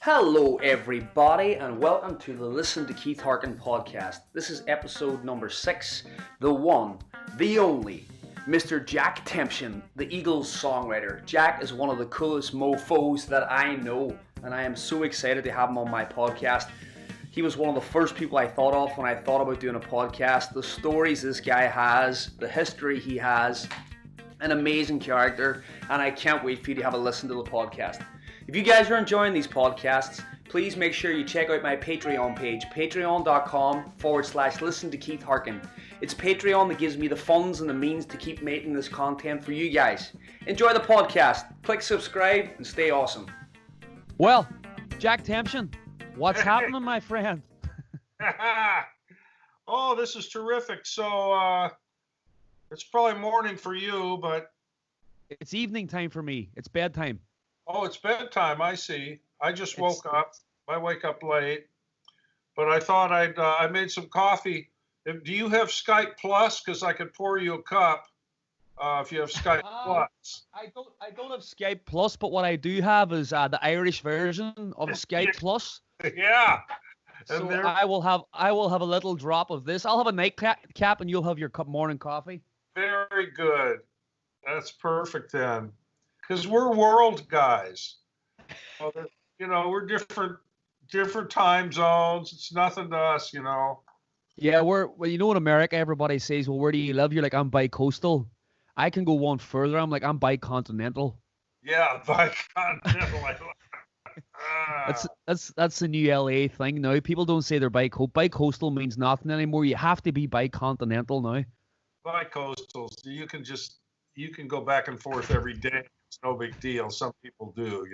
Hello, everybody, and welcome to the Listen to Keith Harkin podcast. This is episode number 6, the one, the only, Mr. Jack Tempchin, the Eagles songwriter. Jack is one of the coolest mofos that I know, and I am so excited to have him on my podcast. He was one of the first people I thought of when I thought about doing a podcast. The stories this guy has, the history he has, an amazing character, and I can't wait for you to have a listen to the podcast. If you guys are enjoying these podcasts, please make sure you check out my Patreon page, patreon.com/listen to Keith Harkin. It's Patreon that gives me the funds and the means to keep making this content for you guys. Enjoy the podcast, click subscribe, and stay awesome. Well, Jack Tempchin, what's happening, my friend? Oh, this is terrific. So, it's probably morning for you, but... It's evening time for me. It's bedtime. Oh, it's bedtime, I see. I just woke up. I wake up late. But I thought I made some coffee. Do you have Skype Plus? Because I could pour you a cup if you have Skype Plus. I don't have Skype Plus, but what I do have is the Irish version of Skype Plus. Yeah. So I will have a little drop of this. I'll have a nightcap, and you'll have your morning coffee. Very good. That's perfect then. Because we're world guys. We're different time zones. It's nothing to us, Yeah, in America, everybody says, well, where do you live? You're like, I'm bi-coastal. I can go one further. I'm like, I'm bi-continental. Yeah, bi-continental. That's the new LA thing now. People don't say they're bi-coastal means nothing anymore. You have to be bi-continental now. Bi-coastals. You can go back and forth every day. It's no big deal. Some people do,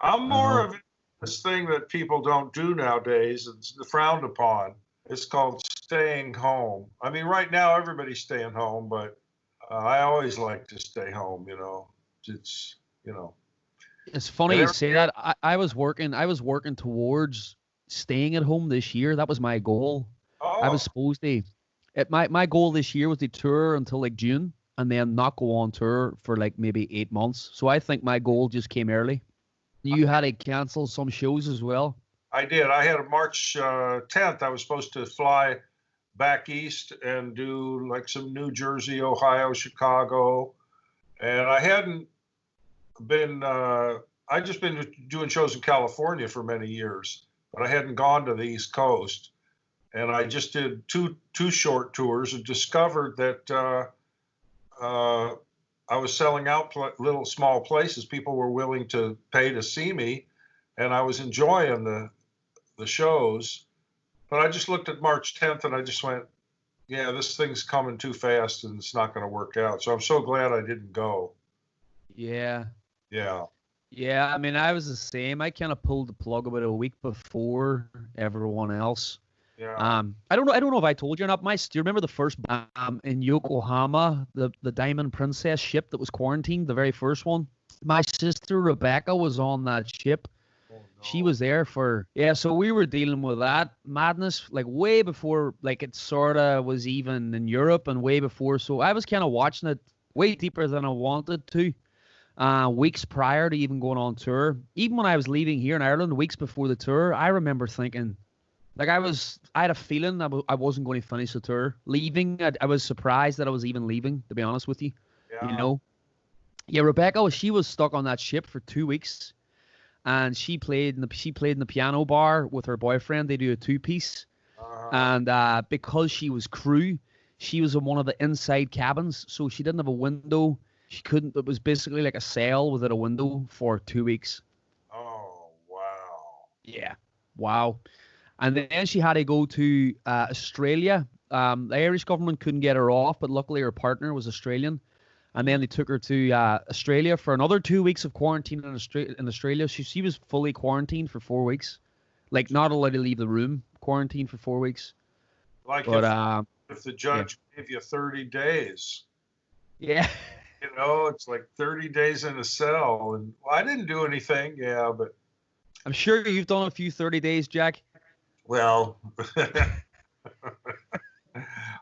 I'm more of this thing that people don't do nowadays. It's frowned upon. It's called staying home. I mean, right now everybody's staying home, but I always like to stay home. It's It's funny you say that. I was working towards staying at home this year. That was my goal. Oh. I was supposed to. My goal this year was to tour until like June, and then not go on tour for like maybe 8 months. So I think my goal just came early. You had to cancel some shows as well. I did. I had a March 10th. I was supposed to fly back east and do like some New Jersey, Ohio, Chicago. And I hadn't been, I'd just been doing shows in California for many years, but I hadn't gone to the East Coast. And I just did two short tours and discovered that I was selling out little small places. People were willing to pay to see me, and I was enjoying the shows. But I just looked at March 10th and I just went, yeah, this thing's coming too fast and it's not going to work out. So I'm so glad I didn't go. Yeah. Yeah. Yeah, I mean, I was the same. I kind of pulled the plug about a week before everyone else. Yeah. I don't know if I told you or not. Do you remember the first in Yokohama, the Diamond Princess ship that was quarantined, the very first one? My sister Rebecca was on that ship. Oh, no. She was there so we were dealing with that madness like way before like it sort of was even in Europe and way before. So I was kind of watching it way deeper than I wanted to. Weeks prior to even going on tour, even when I was leaving here in Ireland, weeks before the tour, I remember thinking, like I had a feeling that I wasn't going to finish the tour. Leaving, I was surprised that I was even leaving, to be honest with you. Yeah. Yeah, Rebecca, she was stuck on that ship for 2 weeks, and she played in the piano bar with her boyfriend. They do a 2-piece, and because she was crew, she was in one of the inside cabins, so she didn't have a window. She couldn't. It was basically like a cell without a window for 2 weeks. Oh, wow. Yeah, wow. And then she had to go to Australia. The Irish government couldn't get her off, but luckily her partner was Australian. And then they took her to Australia for another 2 weeks of quarantine in Australia. She was fully quarantined for 4 weeks. Like, not allowed to leave the room, quarantined for 4 weeks. Like if the judge gave you 30 days. Yeah. It's like 30 days in a cell. And I didn't do anything, but... I'm sure you've done a few 30 days, Jack. Well,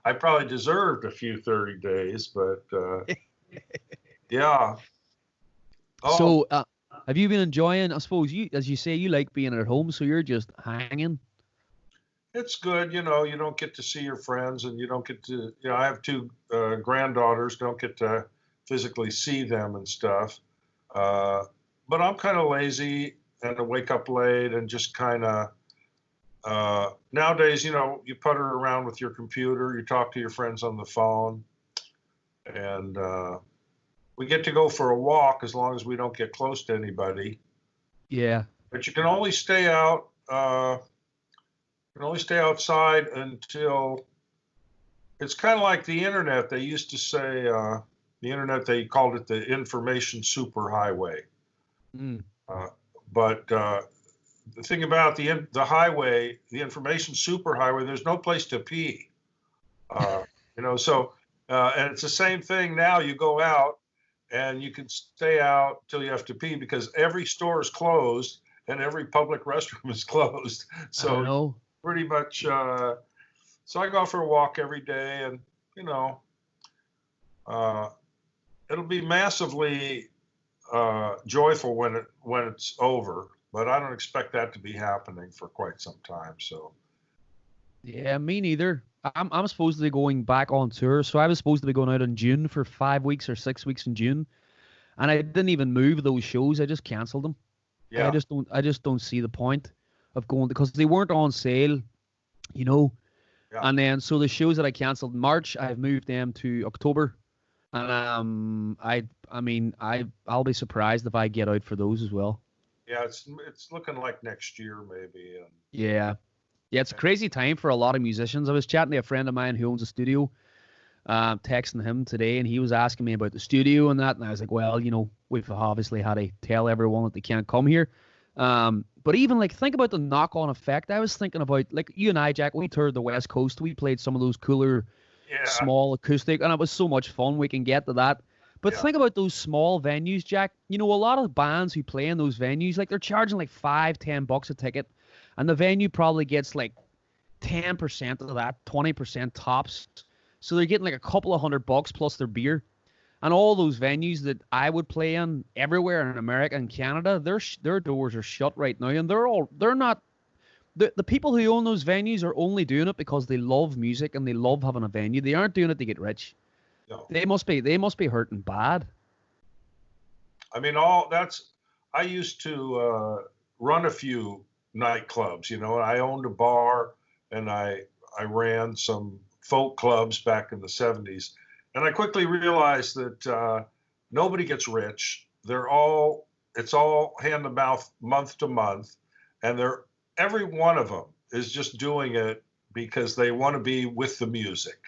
I probably deserved a few 30 days, but yeah. So Have you been enjoying? I suppose you, as you say, you like being at home, so you're just hanging. It's good, you know. You don't get to see your friends, and you don't get to. You know, I have two granddaughters. Don't get to physically see them and stuff. Uh, but I'm kind of lazy and I wake up late and just kind of. Nowadays, you know, you putter around with your computer, you talk to your friends on the phone, and we get to go for a walk as long as we don't get close to anybody. Yeah. But you can only stay out. You can only stay outside until it's kind of like the internet. They used to say the internet. They called it the information superhighway. Mm. But the thing about the highway, the information superhighway, there's no place to pee. You know, so and it's the same thing now. You go out and you can stay out till you have to pee because every store is closed and every public restroom is closed. So I know. pretty much. So I go for a walk every day, and you know, it'll be massively joyful when it's over. But I don't expect that to be happening for quite some time. So. Yeah, me neither. I'm supposed to be going back on tour, so I was supposed to be going out in June for 5 weeks or 6 weeks in June, and I didn't even move those shows. I just cancelled them. Yeah. I just don't see the point of going because they weren't on sale, you know. Yeah. And then so the shows that I cancelled in March, I've moved them to October, and I mean I'll be surprised if I get out for those as well. Yeah, it's looking like next year maybe. And Yeah. Yeah, it's a crazy time for a lot of musicians. I was chatting to a friend of mine who owns a studio, texting him today, and he was asking me about the studio and that, and I was like, well, you know, we've obviously had to tell everyone that they can't come here. But even like think about the knock-on effect. I was thinking about like you and I, Jack, we toured the West Coast. We played some of those cooler, small acoustic, and it was so much fun. We can get to that. But think about those small venues, Jack. You know, a lot of bands who play in those venues, like they're charging like $5-10 a ticket. And the venue probably gets like 10% of that, 20% tops. So they're getting like a couple of $100 plus their beer. And all those venues that I would play in everywhere in America and Canada, their doors are shut right now. And they're not, the people who own those venues are only doing it because they love music and they love having a venue. They aren't doing it to get rich. No. They must be hurting bad. I mean, I used to run a few nightclubs, you know. I owned a bar and I ran some folk clubs back in the 70s, and I quickly realized that nobody gets rich. It's all hand to mouth, month to month, and every one of them is just doing it because they want to be with the music.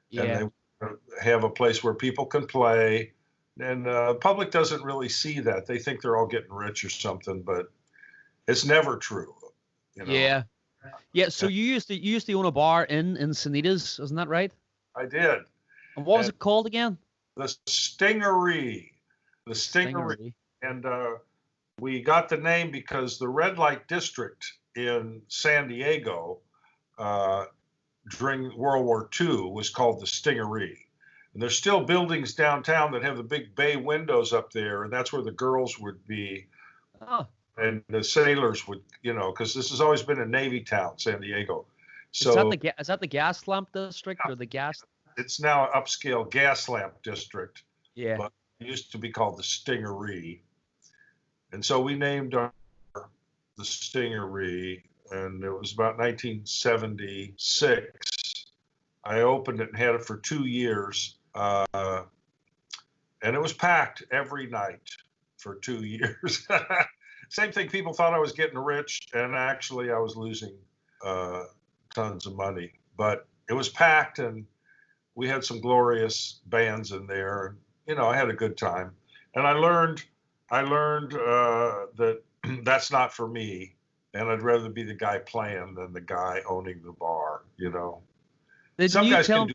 Yeah. And they have a place where people can play, and the public doesn't really see that. They think they're all getting rich or something, but it's never true. You know? Yeah. Yeah. So you used to own a bar in Encinitas, isn't that right? I did. And what was it called again? The Stingery. The Stingery. And we got the name because the red light district in San Diego during World War II was called the Stingery. And there's still buildings downtown that have the big bay windows up there, and that's where the girls would be. Oh. And the sailors would, you know, because this has always been a Navy town, San Diego. So is that the gas lamp district or the gas? It's now an upscale gas lamp district. Yeah. But it used to be called the Stingery. And so we named the Stingery, and it was about 1976. I opened it and had it for 2 years. And it was packed every night for 2 years. Same thing. People thought I was getting rich, and actually I was losing tons of money. But it was packed, and we had some glorious bands in there. And, you know, I had a good time. And I learned that that's not for me, and I'd rather be the guy playing than the guy owning the bar. You know, some guys can do.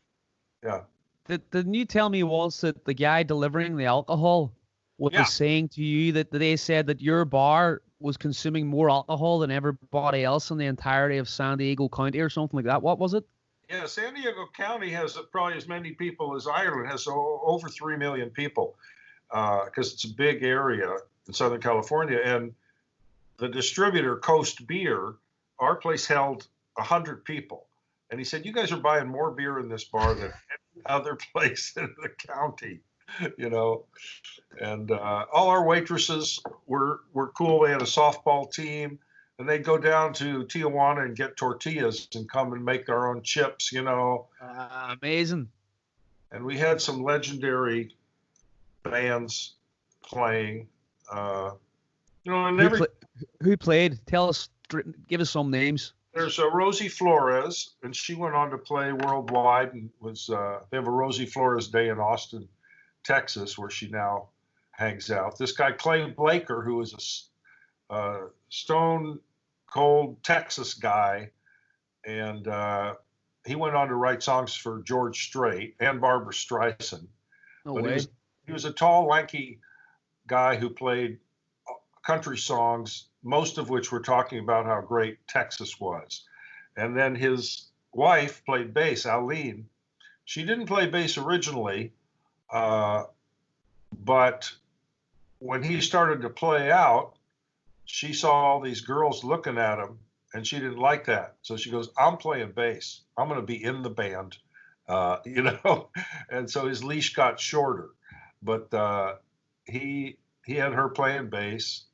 Yeah. Didn't you tell me once that the guy delivering the alcohol was saying to you that they said that your bar was consuming more alcohol than everybody else in the entirety of San Diego County or something like that? What was it? Yeah, San Diego County has probably as many people as Ireland has, over 3 million people, because it's a big area. in Southern California, and the distributor, Coast Beer, our place held 100 people. And he said, "You guys are buying more beer in this bar than any other place in the county," you know. And all our waitresses were cool. They had a softball team, and they'd go down to Tijuana and get tortillas and come and make their own chips, you know. Amazing. And we had some legendary bands playing. You know, and who played? Tell us, give us some names. There's Rosie Flores, and she went on to play worldwide, and was they have a Rosie Flores Day in Austin, Texas, where she now hangs out. This guy Clay Blaker, who is a stone cold Texas guy, and he went on to write songs for George Strait and Barbra Streisand. No way. He was a tall, lanky guy who played country songs, most of which were talking about how great Texas was. And then his wife played bass, Aline. She didn't play bass originally, but when he started to play out, she saw all these girls looking at him, and she didn't like that. So she goes, "I'm playing bass. I'm going to be in the band," you know. And so his leash got shorter, but he had her playing bass.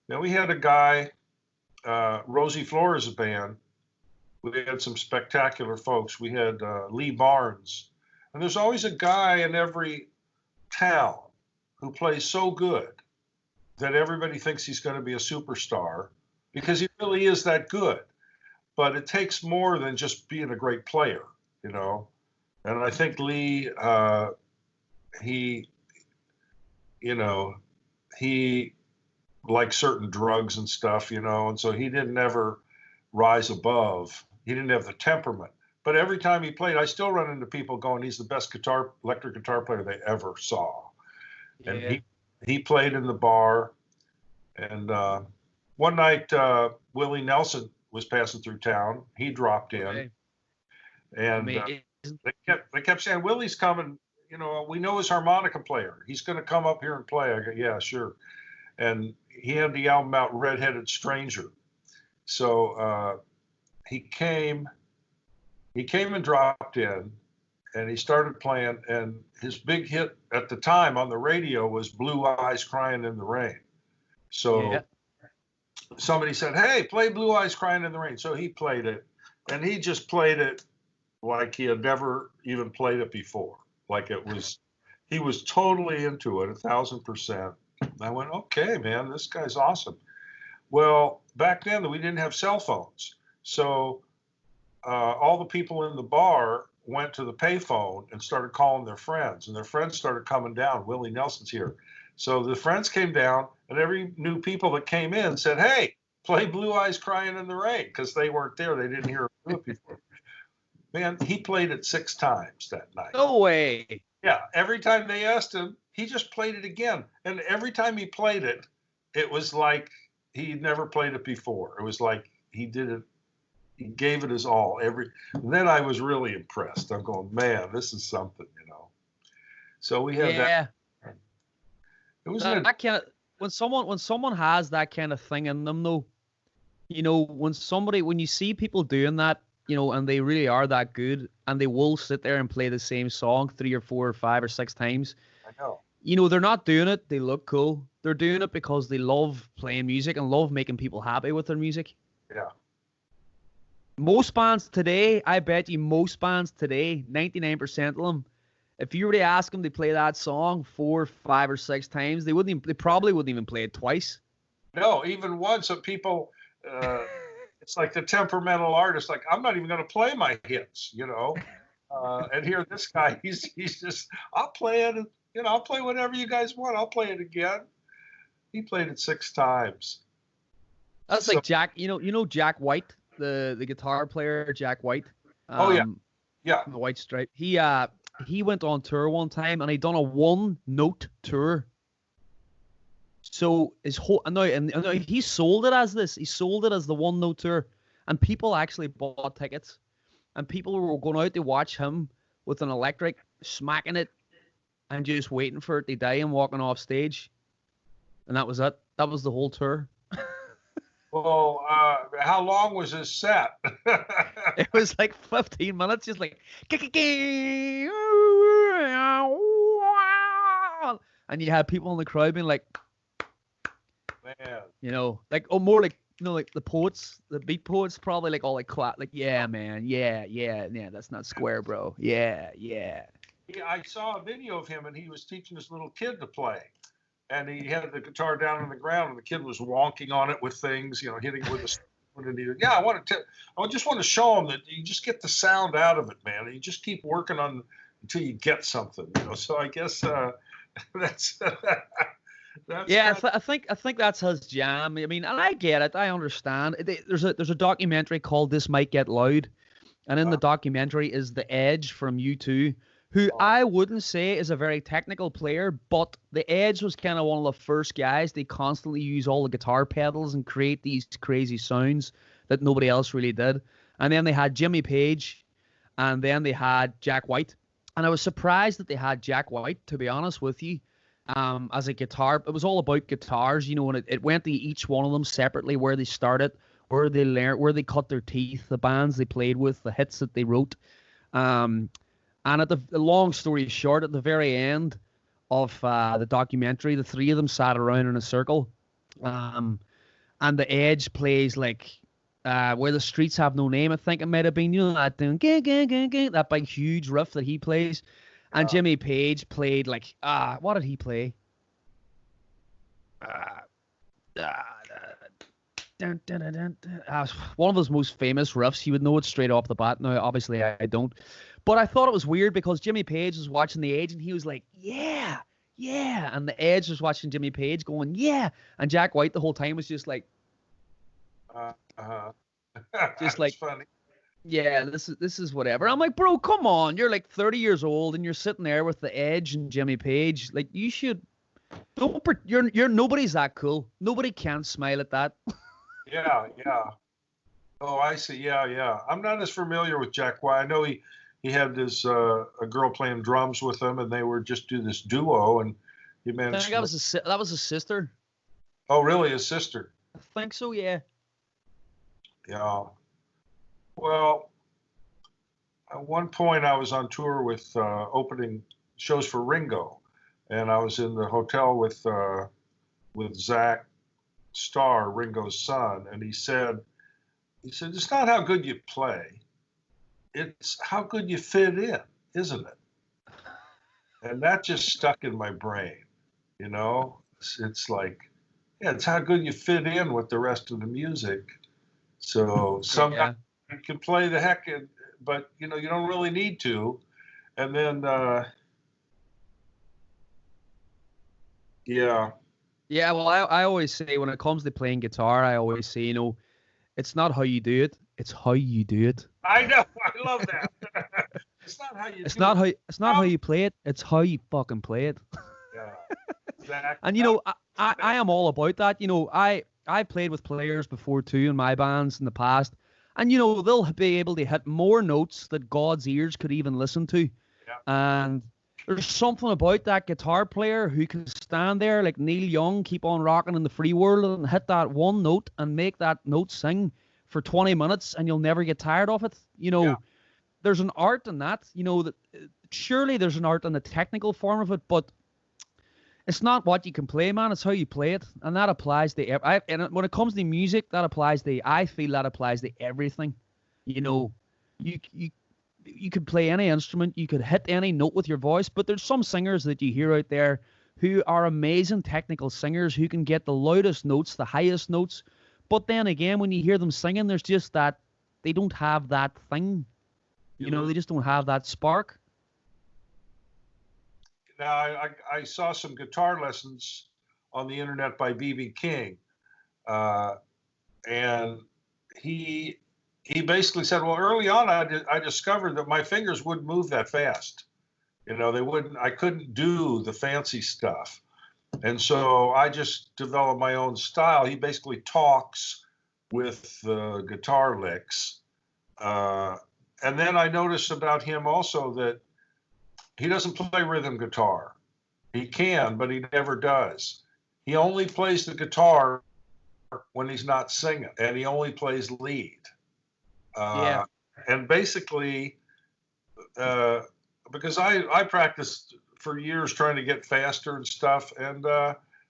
Now we had a guy, Rosie Flores band. We had some spectacular folks. We had Lee Barnes, and there's always a guy in every town who plays so good that everybody thinks he's going to be a superstar, because he really is that good. But it takes more than just being a great player, you know. And I think Lee, he liked certain drugs and stuff, you know, and so he didn't ever rise above. He didn't have the temperament. But every time he played, I still run into people going, "He's the best electric guitar player they ever saw." Yeah. And he played in the bar. And one night, Willie Nelson was passing through town. He dropped in. Okay. And they kept saying, "Willie's coming. You know, we know his harmonica player. He's going to come up here and play." I go, "Yeah, sure." And he had the album out, Redheaded Stranger. So he came and dropped in, and he started playing, and his big hit at the time on the radio was Blue Eyes Crying in the Rain. So somebody said, "Hey, play Blue Eyes Crying in the Rain." So he played it, and he just played it like he had never even played it before. Like he was totally into it, 1,000%. I went, "Okay, man, this guy's awesome." Well, back then we didn't have cell phones. So all the people in the bar went to the payphone and started calling their friends, and their friends started coming down. "Willie Nelson's here." So the friends came down, and every new people that came in said, "Hey, play Blue Eyes Crying in the Rain," because they weren't there. They didn't hear him do it before. Man, he played it 6 times that night. No way. Yeah, every time they asked him, he just played it again. And every time he played it, it was like he'd never played it before. It was like he did it. He gave it his all. And then I was really impressed. I'm going, "Man, this is something, you know." So we had that. It was that kind of, when someone has that kind of thing in them, though, you know, when you see people doing that, you know, and they really are that good, and they will sit there and play the same song 3 or 4 or 5 or 6 times. I know. You know, they're not doing it. They look cool. They're doing it because they love playing music and love making people happy with their music. Yeah. Most bands today, I bet you 99% of them, if you were to ask them to play that song 4, 5, or 6 times, they probably wouldn't even play it twice. No, even once. Some people, it's like the temperamental artist. Like, "I'm not even going to play my hits, you know." And here, this guy, he's just, "I'll play it. You know, I'll play whatever you guys want. I'll play it again." He played it 6 times. That's like Jack. You know Jack White, the guitar player, Jack White. Yeah. The White Stripe. He went on tour one time, and he done a 1-note tour. So his whole and he sold it as this. He sold it as the 1-note tour, and people actually bought tickets, and people were going out to watch him with an electric, smacking it, and just waiting for it to die and walking off stage. and that was it. That was the whole tour. Well, how long was his set? It was like 15 minutes, just like, and you had people in the crowd being like, Man. like, oh, more like, like the poets, the beat poets, probably like all like clap, like, yeah, man, yeah, that's not square, bro, yeah. I saw a video of him, and he was teaching this little kid to play, and he had the guitar down on the ground, and the kid was wonking on it with things, hitting it with a spoon. And he, yeah, I just want to show him that you just get the sound out of it, man. And you just keep working on until you get something. So I guess that's. Yeah, I think that's his jam. I mean, and I get it. I understand. There's a documentary called "This Might Get Loud," and in the documentary is The Edge from U2, who I wouldn't say is a very technical player, but The Edge was kind of one of the first guys. They constantly use all the guitar pedals and create these crazy sounds that nobody else really did. And then they had Jimmy Page, and then they had Jack White. And I was surprised that they had Jack White, to be honest with you. As a guitar, it was all about guitars, and it went to each one of them separately, where they started, where they learned, where they cut their teeth, the bands they played with, the hits that they wrote. And at the long story short, at the very end of the documentary, the three of them sat around in a circle, and the Edge plays like Where the Streets Have No Name, I think it might have been, that that big huge riff that he plays. And Jimmy Page played like, what did he play? One of his most famous riffs. You would know it straight off the bat. Now, obviously, I don't. But I thought it was weird because Jimmy Page was watching The Edge and he was like, yeah. And The Edge was watching Jimmy Page going, yeah. And Jack White the whole time was just like, just like, funny. Yeah, this is whatever. I'm like, bro, come on. You're like 30 years old and you're sitting there with The Edge and Jimmy Page. Like, you should you're nobody's that cool. Nobody can smile at that. Yeah. Oh, I see. Yeah. I'm not as familiar with Jack White. I know he had this a girl playing drums with him, and they were just do this duo, and he managed. I think that was his sister. Oh, really? His sister? I think so. Yeah. Yeah. Well, at one point I was on tour with opening shows for Ringo, and I was in the hotel with Zach Starr, Ringo's son, and he said, it's not how good you play, it's how good you fit in, isn't it? And that just stuck in my brain, It's like, yeah, it's how good you fit in with the rest of the music. So some guys can play the heck, but you don't really need to. And then, yeah. Yeah, well, I always say when it comes to playing guitar, I always say, it's not how you do it, it's how you do it. I know, I love that. It's not how you. It's not how you play it, it's how you fucking play it. Yeah, exactly. And I am all about that. I played with players before too in my bands in the past, and they'll be able to hit more notes that God's ears could even listen to. Yeah. And there's something about that guitar player who can stand there like Neil Young, keep on rocking in the free world and hit that one note and make that note sing for 20 minutes and you'll never get tired of it. There's an art in that, that surely there's an art in the technical form of it, but it's not what you can play, man. It's how you play it. And that applies to, and when it comes to music, I feel that applies to everything. You could play any instrument, you could hit any note with your voice, but there's some singers that you hear out there who are amazing technical singers who can get the loudest notes, the highest notes. But then again, when you hear them singing, there's just that they don't have that thing. They just don't have that spark. Now, I saw some guitar lessons on the internet by B.B. King, and he basically said, well, early on, I discovered that my fingers wouldn't move that fast. They wouldn't. I couldn't do the fancy stuff, and so I just developed my own style. He basically talks with the guitar licks, and then I noticed about him also that he doesn't play rhythm guitar. He can, but he never does. he only plays the guitar when he's not singing, and he only plays lead. And basically, because I practiced for years trying to get faster and stuff, and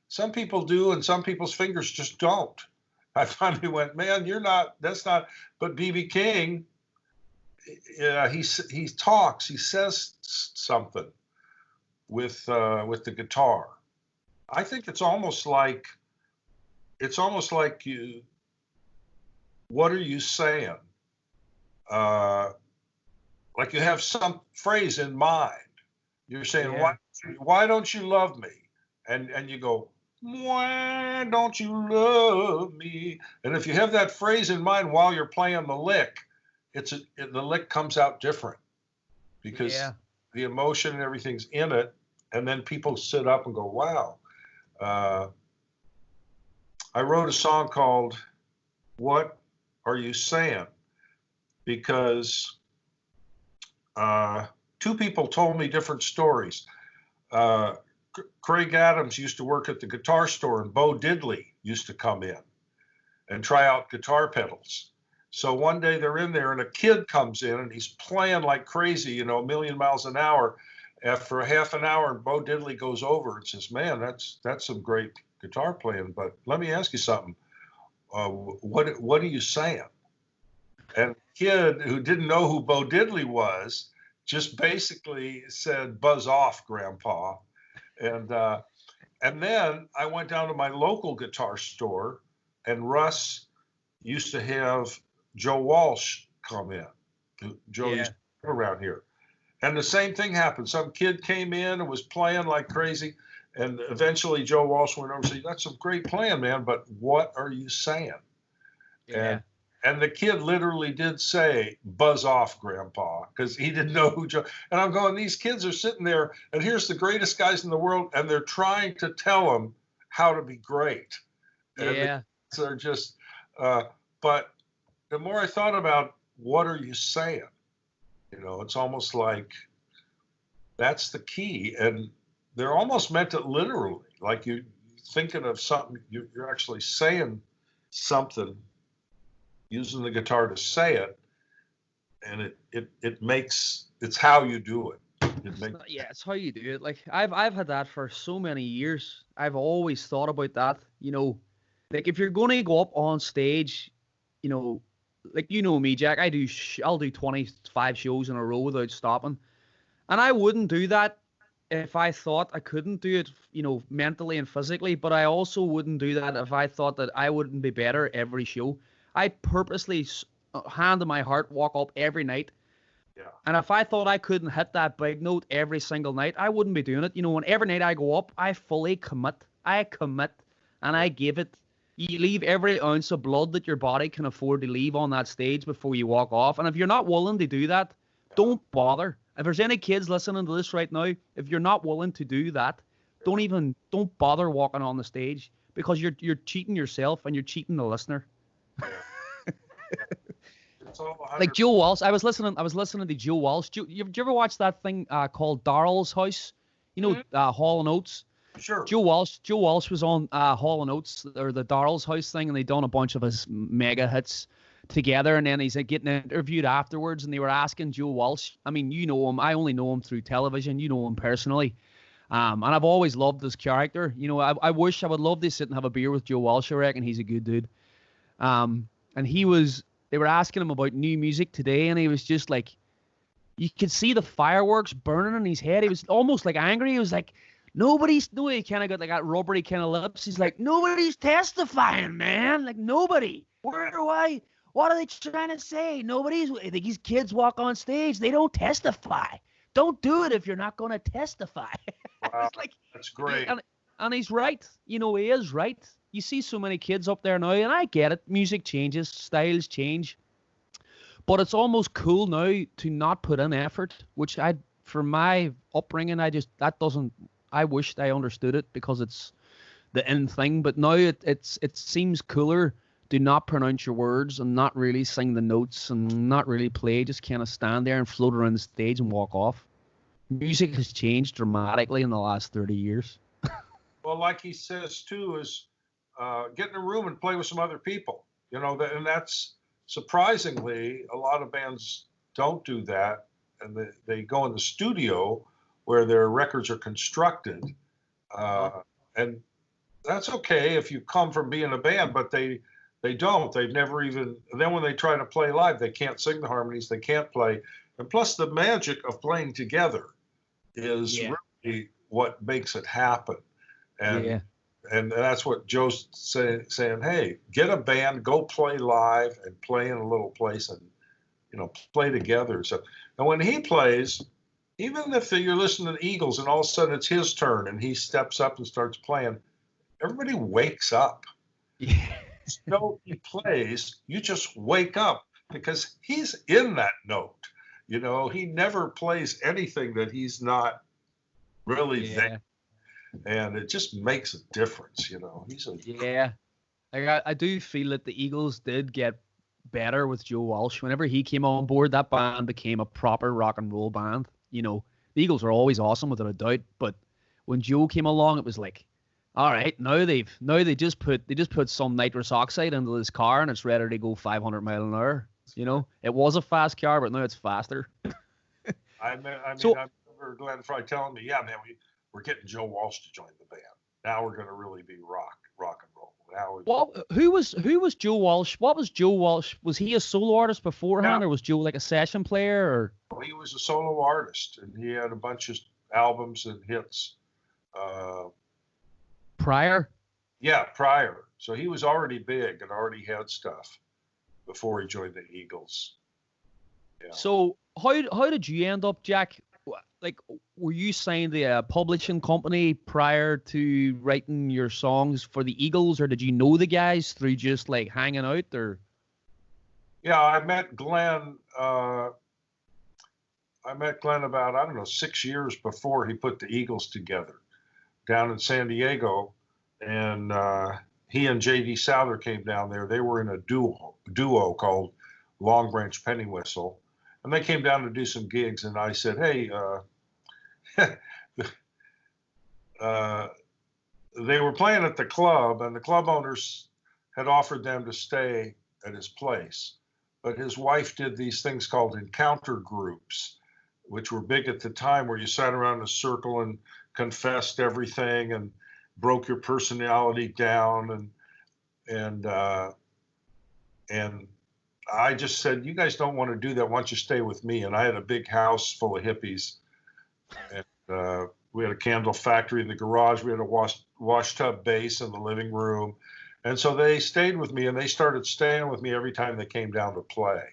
some people do, and some people's fingers just don't. I finally went, man, that's not. But B.B. King, he talks, he says something with the guitar. I think it's almost like you. What are you saying? Like you have some phrase in mind. You're saying, why don't you love me? And you go, why don't you love me? And if you have that phrase in mind while you're playing the lick, the lick comes out different because the emotion and everything's in it. And then people sit up and go, wow. I wrote a song called What Are You Saying? Because two people told me different stories. Craig Adams used to work at the guitar store, and Bo Diddley used to come in and try out guitar pedals. So one day they're in there, and a kid comes in, and he's playing like crazy, a million miles an hour. After a half an hour, and Bo Diddley goes over and says, man, that's some great guitar playing, but let me ask you something. What are you saying? And the kid who didn't know who Bo Diddley was just basically said, buzz off, Grandpa. And then I went down to my local guitar store, and Russ used to have Joe Walsh come in. Joe used to come around here. And the same thing happened. Some kid came in and was playing like crazy. And eventually Joe Walsh went over and said, that's some great playing, man, but what are you saying? Yeah. And the kid literally did say, buzz off, Grandpa, because he didn't know who Joe. And I'm going, these kids are sitting there, and here's the greatest guys in the world, and they're trying to tell them how to be great. And they're just, but the more I thought about what are you saying, it's almost like that's the key. And they're almost meant it literally, like you're thinking of something, you're actually saying something, using the guitar to say it, and it's how you do it. It's how you do it. Like I've had that for so many years. I've always thought about that. Like if you're going to go up on stage, like me, Jack. I'll do 25 shows in a row without stopping, and I wouldn't do that if I thought I couldn't do it, mentally and physically. But I also wouldn't do that if I thought that I wouldn't be better every show. I purposely, hand on my heart, walk up every night. Yeah. And if I thought I couldn't hit that big note every single night, I wouldn't be doing it. And every night I go up, I fully commit. And I give it. You leave every ounce of blood that your body can afford to leave on that stage before you walk off. And if you're not willing to do that, don't bother. If there's any kids listening to this right now, if you're not willing to do that, don't bother walking on the stage, because you're cheating yourself and you're cheating the listener. Like Joe Walsh, I was listening to Joe Walsh. Did you ever watch that thing called Daryl's House? Hall & Oates. Sure. Joe Walsh was on Hall & Oates, or the Daryl's House thing, and they done a bunch of his mega hits together, and then he's getting interviewed afterwards, and they were asking Joe Walsh. I mean, you know him. I only know him through television. You know him personally. And I've always loved his character. I wish I would love to sit and have a beer with Joe Walsh. I reckon he's a good dude. And they were asking him about new music today, and he was just like, you could see the fireworks burning in his head. He was almost like angry. He was like, he kind of got like that rubbery kind of lips. He's like, nobody's testifying, man. Like, nobody. Why? What are they trying to say? I think these kids walk on stage. They don't testify. Don't do it if you're not going to testify. Wow, that's great. And he's right. He is right. You see so many kids up there now, and I get it. Music changes, styles change. But it's almost cool now to not put in effort, which for my upbringing, I wished I understood it, because it's the in thing. But now it seems cooler to not pronounce your words and not really sing the notes and not really play, just kind of stand there and float around the stage and walk off. Music has changed dramatically in the last 30 years. Well, like he says too, is get in a room and play with some other people. And that's surprisingly a lot of bands don't do that, and they go in the studio where their records are constructed, and that's okay if you come from being a band, but they don't. They've never even. Then when they try to play live, they can't sing the harmonies. They can't play, and plus the magic of playing together is really what makes it happen. And and that's what Joe's saying. Hey, get a band, go play live, and play in a little place, and play together. So, and when he plays, even if you're listening to the Eagles, and all of a sudden it's his turn, and he steps up and starts playing, everybody wakes up. So he plays, you just wake up because he's in that note. He never plays anything that he's not really there. And it just makes a difference, Like I do feel that the Eagles did get better with Joe Walsh. Whenever he came on board, that band became a proper rock and roll band. The Eagles were always awesome without a doubt, but when Joe came along, it was like, all right, now they just put some nitrous oxide into this car and it's ready to go 500 miles an hour. It was a fast car, but now it's faster. I remember Glenn Frey telling me, yeah, man, we're getting Joe Walsh to join the band. Now we're going to really be rock and roll. Who was Joe Walsh? What was Joe Walsh? Was he a solo artist beforehand, or was Joe like a session player? Or he was a solo artist, and he had a bunch of albums and hits. Prior? Yeah, prior. So he was already big and already had stuff before he joined the Eagles. Yeah. So how did you end up, Jack? Like, were you signed to a publishing company prior to writing your songs for the Eagles, or did you know the guys through just like hanging out? Or yeah, I met Glenn about, I don't know, 6 years before he put the Eagles together down in San Diego, and he and J.D. Souther came down there. They were in a duo called Long Branch Penny Whistle, and they came down to do some gigs. And I said, hey, they were playing at the club, and the club owners had offered them to stay at his place, but his wife did these things called encounter groups, which were big at the time, where you sat around in a circle and confessed everything and broke your personality down, and I just said, you guys don't want to do that. Why don't you stay with me? And I had a big house full of hippies, and we had a candle factory in the garage. We had a wash tub base in the living room, and so they stayed with me, and they started staying with me every time they came down to play.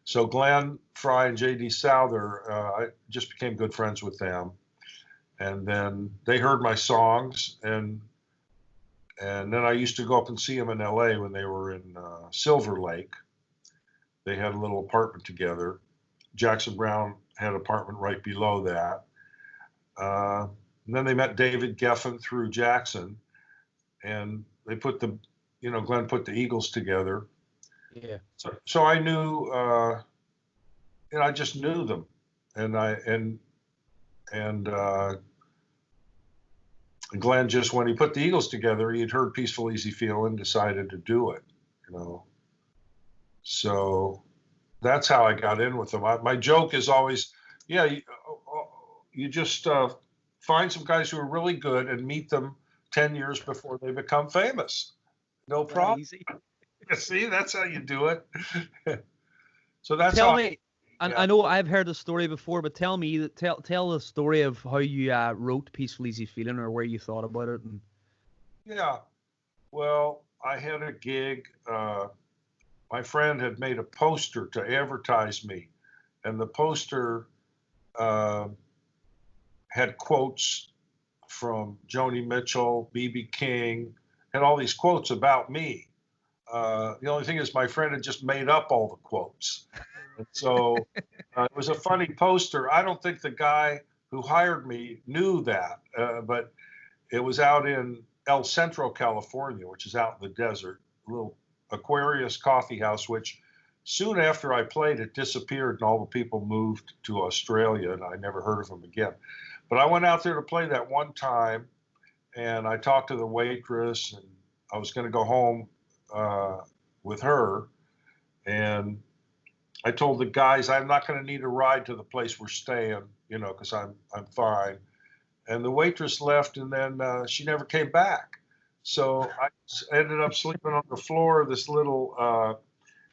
So Glenn Frey and J.D. Souther, I just became good friends with them. And then they heard my songs, and then I used to go up and see them in L.A. when they were in Silver Lake. They had a little apartment together. Jackson Browne had an apartment right below that. And then they met David Geffen through Jackson, and they put Glenn put the Eagles together. Yeah. So I knew, I just knew them, and Glenn, just when he put the Eagles together, he had heard Peaceful Easy Feeling, decided to do it, So that's how I got in with them. My joke is always, you just find some guys who are really good and meet them 10 years before they become famous. No problem. Easy. See, that's how you do it. So that's Tell me. And I know I've heard the story before, but tell the story of how you wrote Peaceful Easy Feeling, or where you thought about it. Yeah, well, I had a gig. My friend had made a poster to advertise me, and the poster had quotes from Joni Mitchell, B.B. King, had all these quotes about me. The only thing is my friend had just made up all the quotes. And so it was a funny poster. I don't think the guy who hired me knew that, but it was out in El Centro, California, which is out in the desert, a little Aquarius coffee house, which soon after I played, it disappeared and all the people moved to Australia, and I never heard of them again. But I went out there to play that one time, and I talked to the waitress, and I was going to go home with her, and I told the guys I'm not going to need a ride to the place we're staying, because I'm fine. And the waitress left, and then she never came back. So I ended up sleeping on the floor of this little.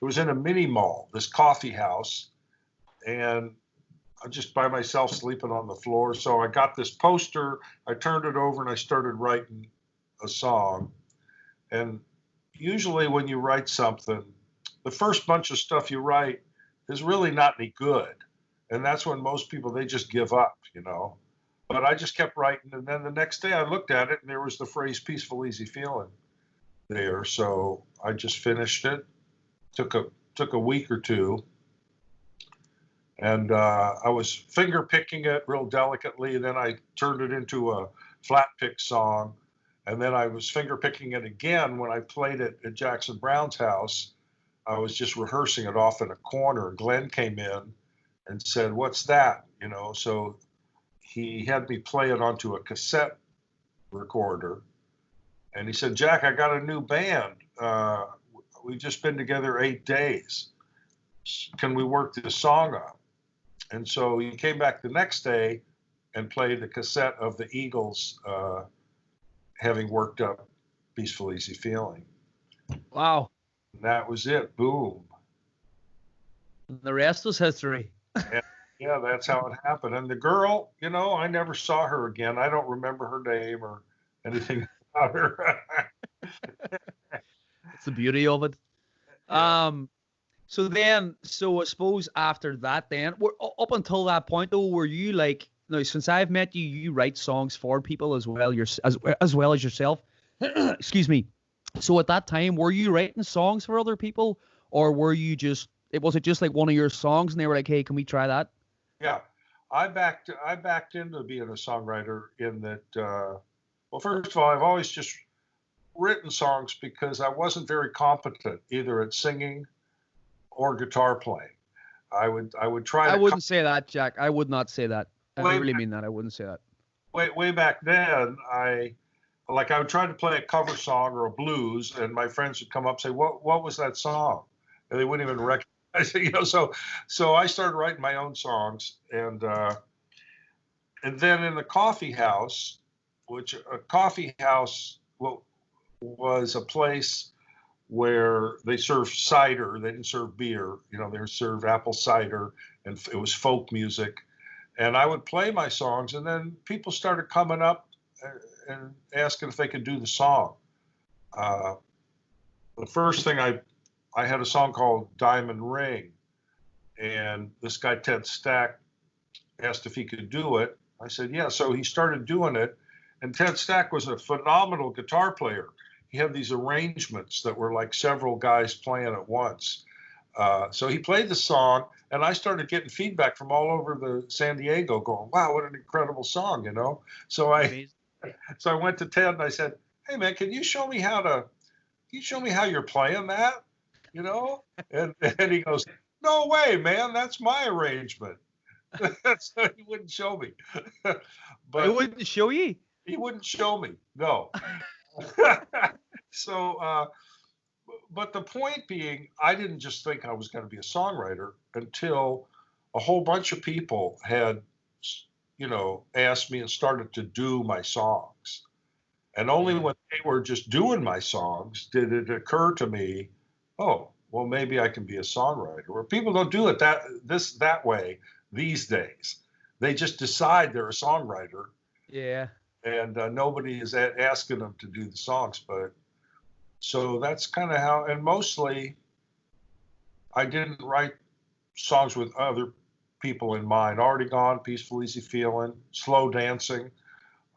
It was in a mini mall, this coffee house, and I'm just by myself sleeping on the floor. So I got this poster, I turned it over, and I started writing a song. And usually when you write something, the first bunch of stuff you write is really not any good. And that's when most people, they just give up, But I just kept writing. And then the next day I looked at it, and there was the phrase "peaceful, easy feeling" there. So I just finished it. Took a week or two. And I was finger picking it real delicately. Then I turned it into a flat pick song. And then I was finger picking it again when I played it at Jackson Brown's house. I was just rehearsing it off in a corner. Glenn came in and said, "What's that?" So he had me play it onto a cassette recorder. And he said, "Jack, I got a new band. We've just been together 8 days. Can we work this song up?" And so he came back the next day and played the cassette of the Eagles having worked up "Peaceful, Easy Feeling." Wow. And that was it. Boom. The rest was history. And, yeah, that's how it happened. And the girl, I never saw her again. I don't remember her name or anything about her. It's the beauty of it. Yeah. So I suppose after that, then up until that point though, were you like, since I've met you, you write songs for people as well, as well as yourself. Excuse me. So at that time, were you writing songs for other people, or was it just like one of your songs and they were like, "Hey, can we try that?" Yeah, I backed into being a songwriter in that. Well, first of all, I've always just written songs because I wasn't very competent either at singing or guitar playing. I would try. I wouldn't say that, Jack. I would not say that. I really mean that. I wouldn't say that. Way back then, I would try to play a cover song or a blues, and my friends would come up and say, "What was that song?" And they wouldn't even recognize it, So I started writing my own songs, and then in the coffee house, which a coffee house was a place where they served cider. They didn't serve beer. They served apple cider, and it was folk music. And I would play my songs, and then people started coming up and asking if they could do the song. The first thing I had a song called "Diamond Ring," and this guy Ted Stack asked if he could do it. I said, yeah. So he started doing it, and Ted Stack was a phenomenal guitar player. He had these arrangements that were like several guys playing at once. So he played the song, and I started getting feedback from all over the San Diego going, "Wow, what an incredible song," So I went to Ted and I said, "Hey man, can you show me how you're playing that?" And he goes, "No way, man, that's my arrangement." So he wouldn't show me. But he wouldn't show you? He wouldn't show me, no. So, but the point being, I didn't just think I was going to be a songwriter until a whole bunch of people had, asked me and started to do my songs. And only when they were just doing my songs did it occur to me, oh, well, maybe I can be a songwriter. Or people don't do it that way these days. They just decide they're a songwriter. Yeah. And nobody is asking them to do the songs. But so that's kind of how, and mostly I didn't write songs with other people in mind. Already Gone, Peaceful, Easy Feeling, Slow Dancing.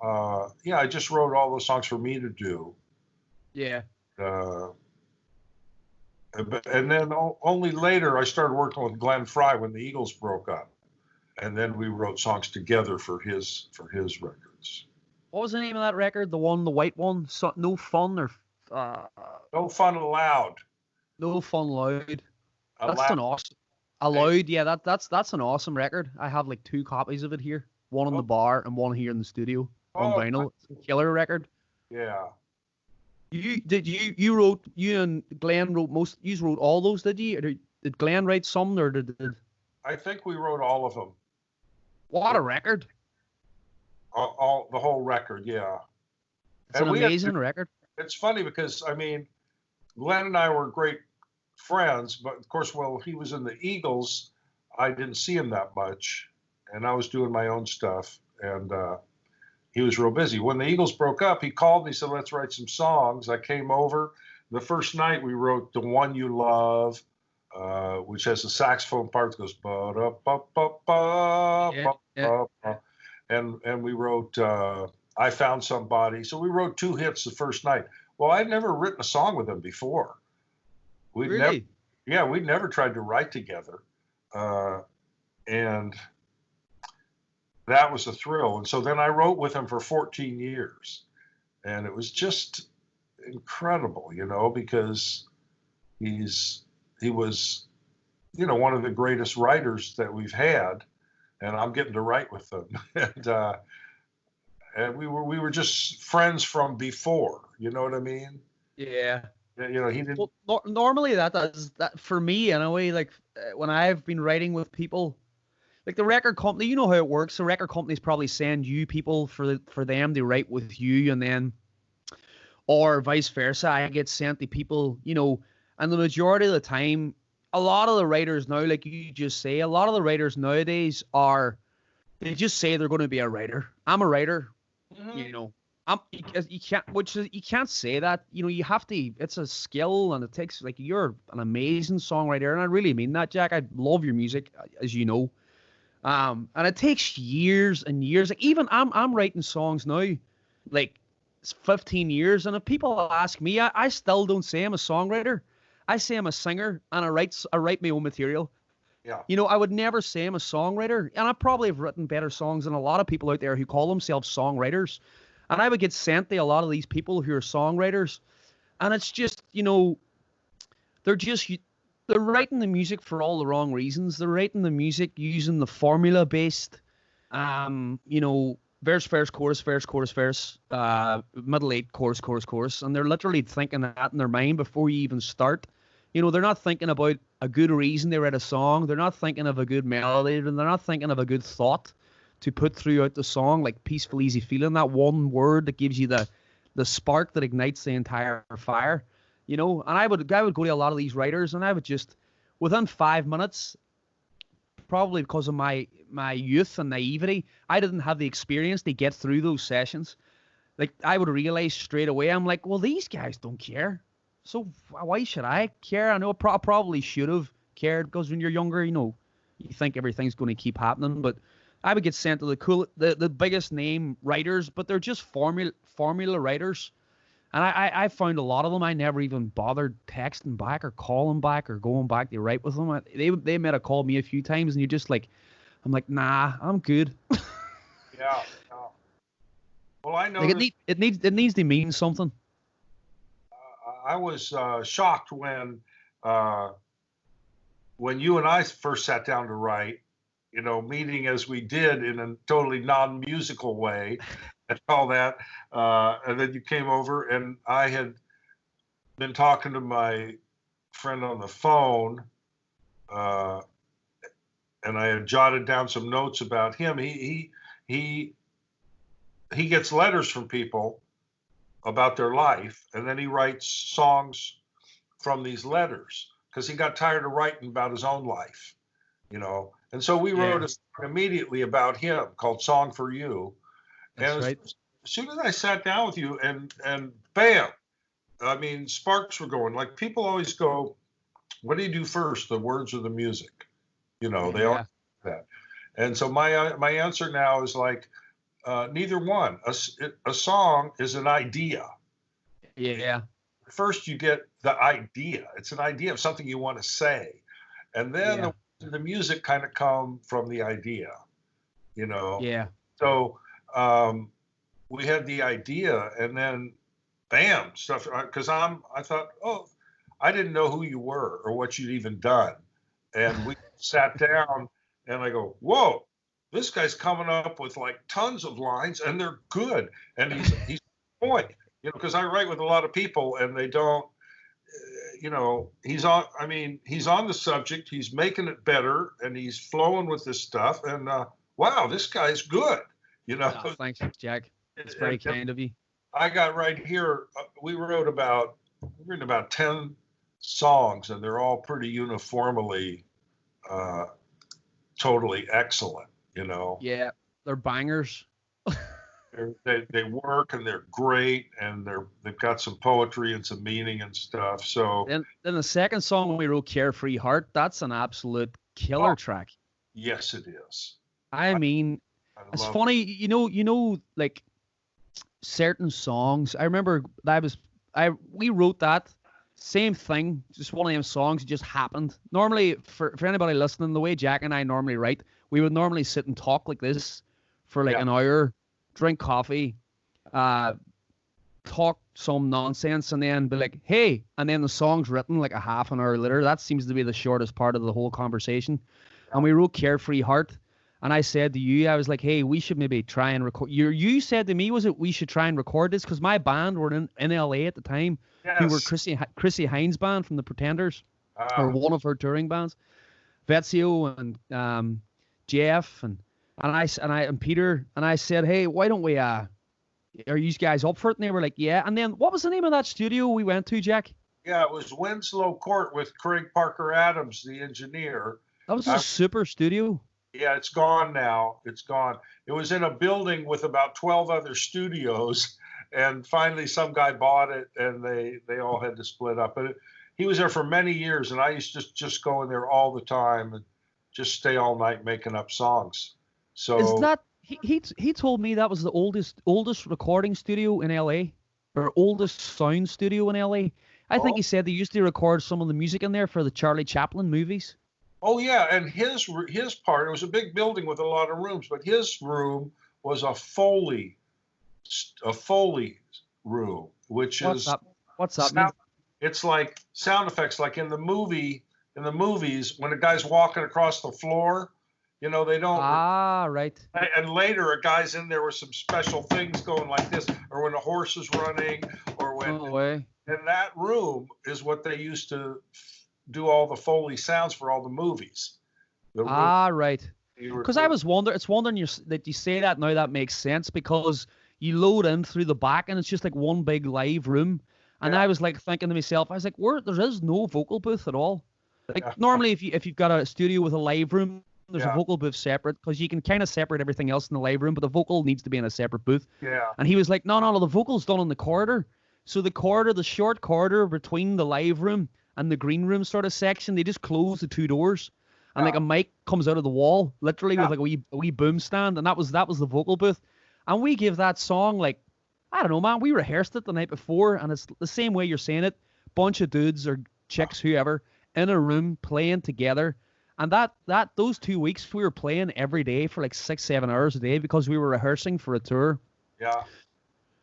I just wrote all those songs for me to do. Yeah. And then only later I started working with Glenn Frey when the Eagles broke up, and then we wrote songs together for his records. What was the name of that record? The white one? No Fun or? No Fun Allowed. No Fun Allowed. Allowed. That's an awesome. Allowed, yeah. That's an awesome record. I have like 2 copies of it here. One in the bar and one here in the studio on vinyl. It's a killer record. Yeah. You and Glenn wrote you wrote all those, did you? Or did Glenn write some, or did I think we wrote all of them. what a record? All the whole record, yeah. It's an amazing record. It's funny because, I mean, Glenn and I were great friends, but of course, while he was in the Eagles, I didn't see him that much, and I was doing my own stuff, and he was real busy. When the Eagles broke up, he called me, said, let's write some songs. I came over. The first night we wrote The One You Love, which has a saxophone part that goes ba-da-ba-ba-ba, and we wrote I Found Somebody. So we wrote 2 hits the first night. Well, I'd never written a song with him before. We'd never tried to write together. And that was a thrill. And so then I wrote with him for 14 years. And it was just incredible, because he was, one of the greatest writers that we've had. And I'm getting to write with them. And we were just friends from before. You know what I mean? Yeah. He didn't. Well, normally that does that for me in a way. Like when I've been writing with people, like the record company, you know how it works. The record companies probably send you people for them to write with you, and then, or vice versa. I get sent to people, and the majority of the time, a lot of the writers now, like you just say, a lot of the writers nowadays they just say they're going to be a writer. I'm a writer, you can't say that. You have to. It's a skill, and it takes, like, you're an amazing songwriter, and I really mean that, Jack. I love your music, as you know. And it takes years and years. Like, even I'm writing songs now, like, it's 15 years, and if people ask me, I still don't say I'm a songwriter. I say I'm a singer, and I write my own material. Yeah. I would never say I'm a songwriter, and I probably have written better songs than a lot of people out there who call themselves songwriters. And I would get sent to a lot of these people who are songwriters, and it's just, they're writing the music for all the wrong reasons. They're writing the music using the formula based, verse, chorus, middle 8, chorus, and they're literally thinking that in their mind before you even start. They're not thinking about a good reason they write a song. They're not thinking of a good melody, and they're not thinking of a good thought to put throughout the song, like peaceful, easy feeling, that one word that gives you the spark that ignites the entire fire. And I would go to a lot of these writers, and I would just, within 5 minutes, probably because of my youth and naivety, I didn't have the experience to get through those sessions. Like, I would realize straight away, I'm like, well, these guys don't care. So why should I care? I know I probably should have cared, because when you're younger, you think everything's going to keep happening. But I would get sent to the biggest name writers, but they're just formula writers. And I found a lot of them, I never even bothered texting back or calling back or going back to write with them. They might have called me a few times, and you're just like, I'm like, nah, I'm good. Yeah. Well, I know. Like, it needs to mean something. I was shocked when you and I first sat down to write, meeting as we did in a totally non-musical way and all that. And then you came over, and I had been talking to my friend on the phone, and I had jotted down some notes about him. He gets letters from people about their life, and then he writes songs from these letters because he got tired of writing about his own life, And so we wrote a song immediately about him called "Song for You." That's right. As soon as I sat down with you, and bam, I mean, sparks were going. Like, people always go, "What do you do first, the words or the music?" They all do that. And so my answer now is like, neither one. A song is an idea. Yeah. First, you get the idea. It's an idea of something you want to say, and then the music kind of come from the idea. Yeah. So we had the idea, and then bam, stuff. Because I thought, oh, I didn't know who you were or what you'd even done, and we sat down, and I go, whoa. This guy's coming up with like tons of lines, and they're good, and he's point. You know, because I write with a lot of people and they don't, you know, he's on, I mean, he's on the subject, he's making it better and he's flowing with this stuff. And wow, this guy's good, you know. Oh, thanks, Jack. It's very kind of you. I got right here, we've written about 10 songs and they're all pretty uniformly totally excellent, you know. Yeah, they're bangers. They work and they're great and they've got some poetry and some meaning and stuff. So then the second song we wrote, Carefree Heart, that's an absolute killer track. Yes, it is. I mean, it's funny, you know, like certain songs. I remember we wrote that same thing, just one of them songs. It just happened. Normally, for anybody listening, the way Jack and I normally write, we would normally sit and talk like this for like an hour, drink coffee, talk some nonsense, and then be like, hey, and then the song's written like a half an hour later. That seems to be the shortest part of the whole conversation. And we wrote Carefree Heart. And I said to you, I was like, hey, we should maybe try and record. You said to me, was it we should try and record this? Because my band were in LA at the time, who were Chrissy Hines' band from the Pretenders, or one of her touring bands, Vetsio and Jeff and Peter. And I said, hey, why don't we, are you guys up for it? And they were like, yeah. And then what was the name of that studio we went to, Jack? Yeah, it was Winslow Court with Craig Parker Adams, the engineer. That was a super studio. Yeah, it's gone now. It's gone. It was in a building with about 12 other studios, and finally some guy bought it, and they all had to split up. But he was there for many years, and I used to just go in there all the time and just stay all night making up songs. So is that he told me that was the oldest recording studio in LA, or oldest sound studio in LA. I think he said they used to record some of the music in there for the Charlie Chaplin movies. Oh yeah, and his part, it was a big building with a lot of rooms, but his room was a Foley room, which what's that mean? It's like sound effects, like in the movies when a guy's walking across the floor, you know, they don't. Ah, right. And later, a guy's in there with some special things going like this, or when a horse is running, or when. No way. And that room is what they used to do all the Foley sounds for all the movies. Right. Because I was wondering, that you say that now, that makes sense, because you load in through the back and it's just like one big live room. And I was like thinking to myself, I was like, there is no vocal booth at all. Like normally if you've got a studio with a live room, there's a vocal booth separate, because you can kind of separate everything else in the live room, but the vocal needs to be in a separate booth. Yeah. And he was like, no, the vocal's done in the corridor. So the short corridor between the live room and the green room sort of section, they just close the two doors, and like a mic comes out of the wall, literally with like a wee boom stand, and that was the vocal booth. And we give that song, like, I don't know, man, we rehearsed it the night before, and it's the same way you're saying it, bunch of dudes or chicks, whoever, in a room playing together. And those 2 weeks we were playing every day for like 6-7 hours a day, because we were rehearsing for a tour. Yeah.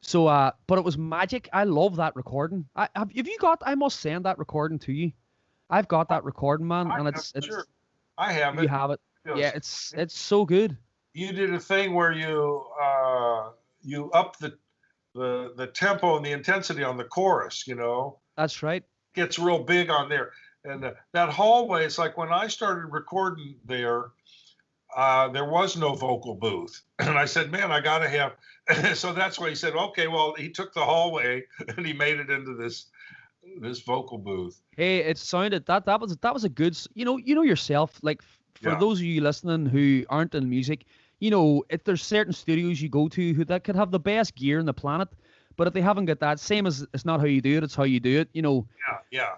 So, but it was magic. I love that recording. I must send that recording to you. I've got that recording, man, and it's I have it. You have it. Yeah, it's so good. You did a thing where you up the tempo and the intensity on the chorus, you know. That's right. Gets real big on there. And that hallway, it's like when I started recording there was no vocal booth. And I said, man, I got to have. So that's why he said, okay, well, he took the hallway and he made it into this vocal booth. Hey, it sounded that was a good, you know yourself, like for those of you listening who aren't in music, you know, if there's certain studios you go to that could have the best gear on the planet, but if they haven't got that, same as it's not how you do it, it's how you do it, you know. Yeah.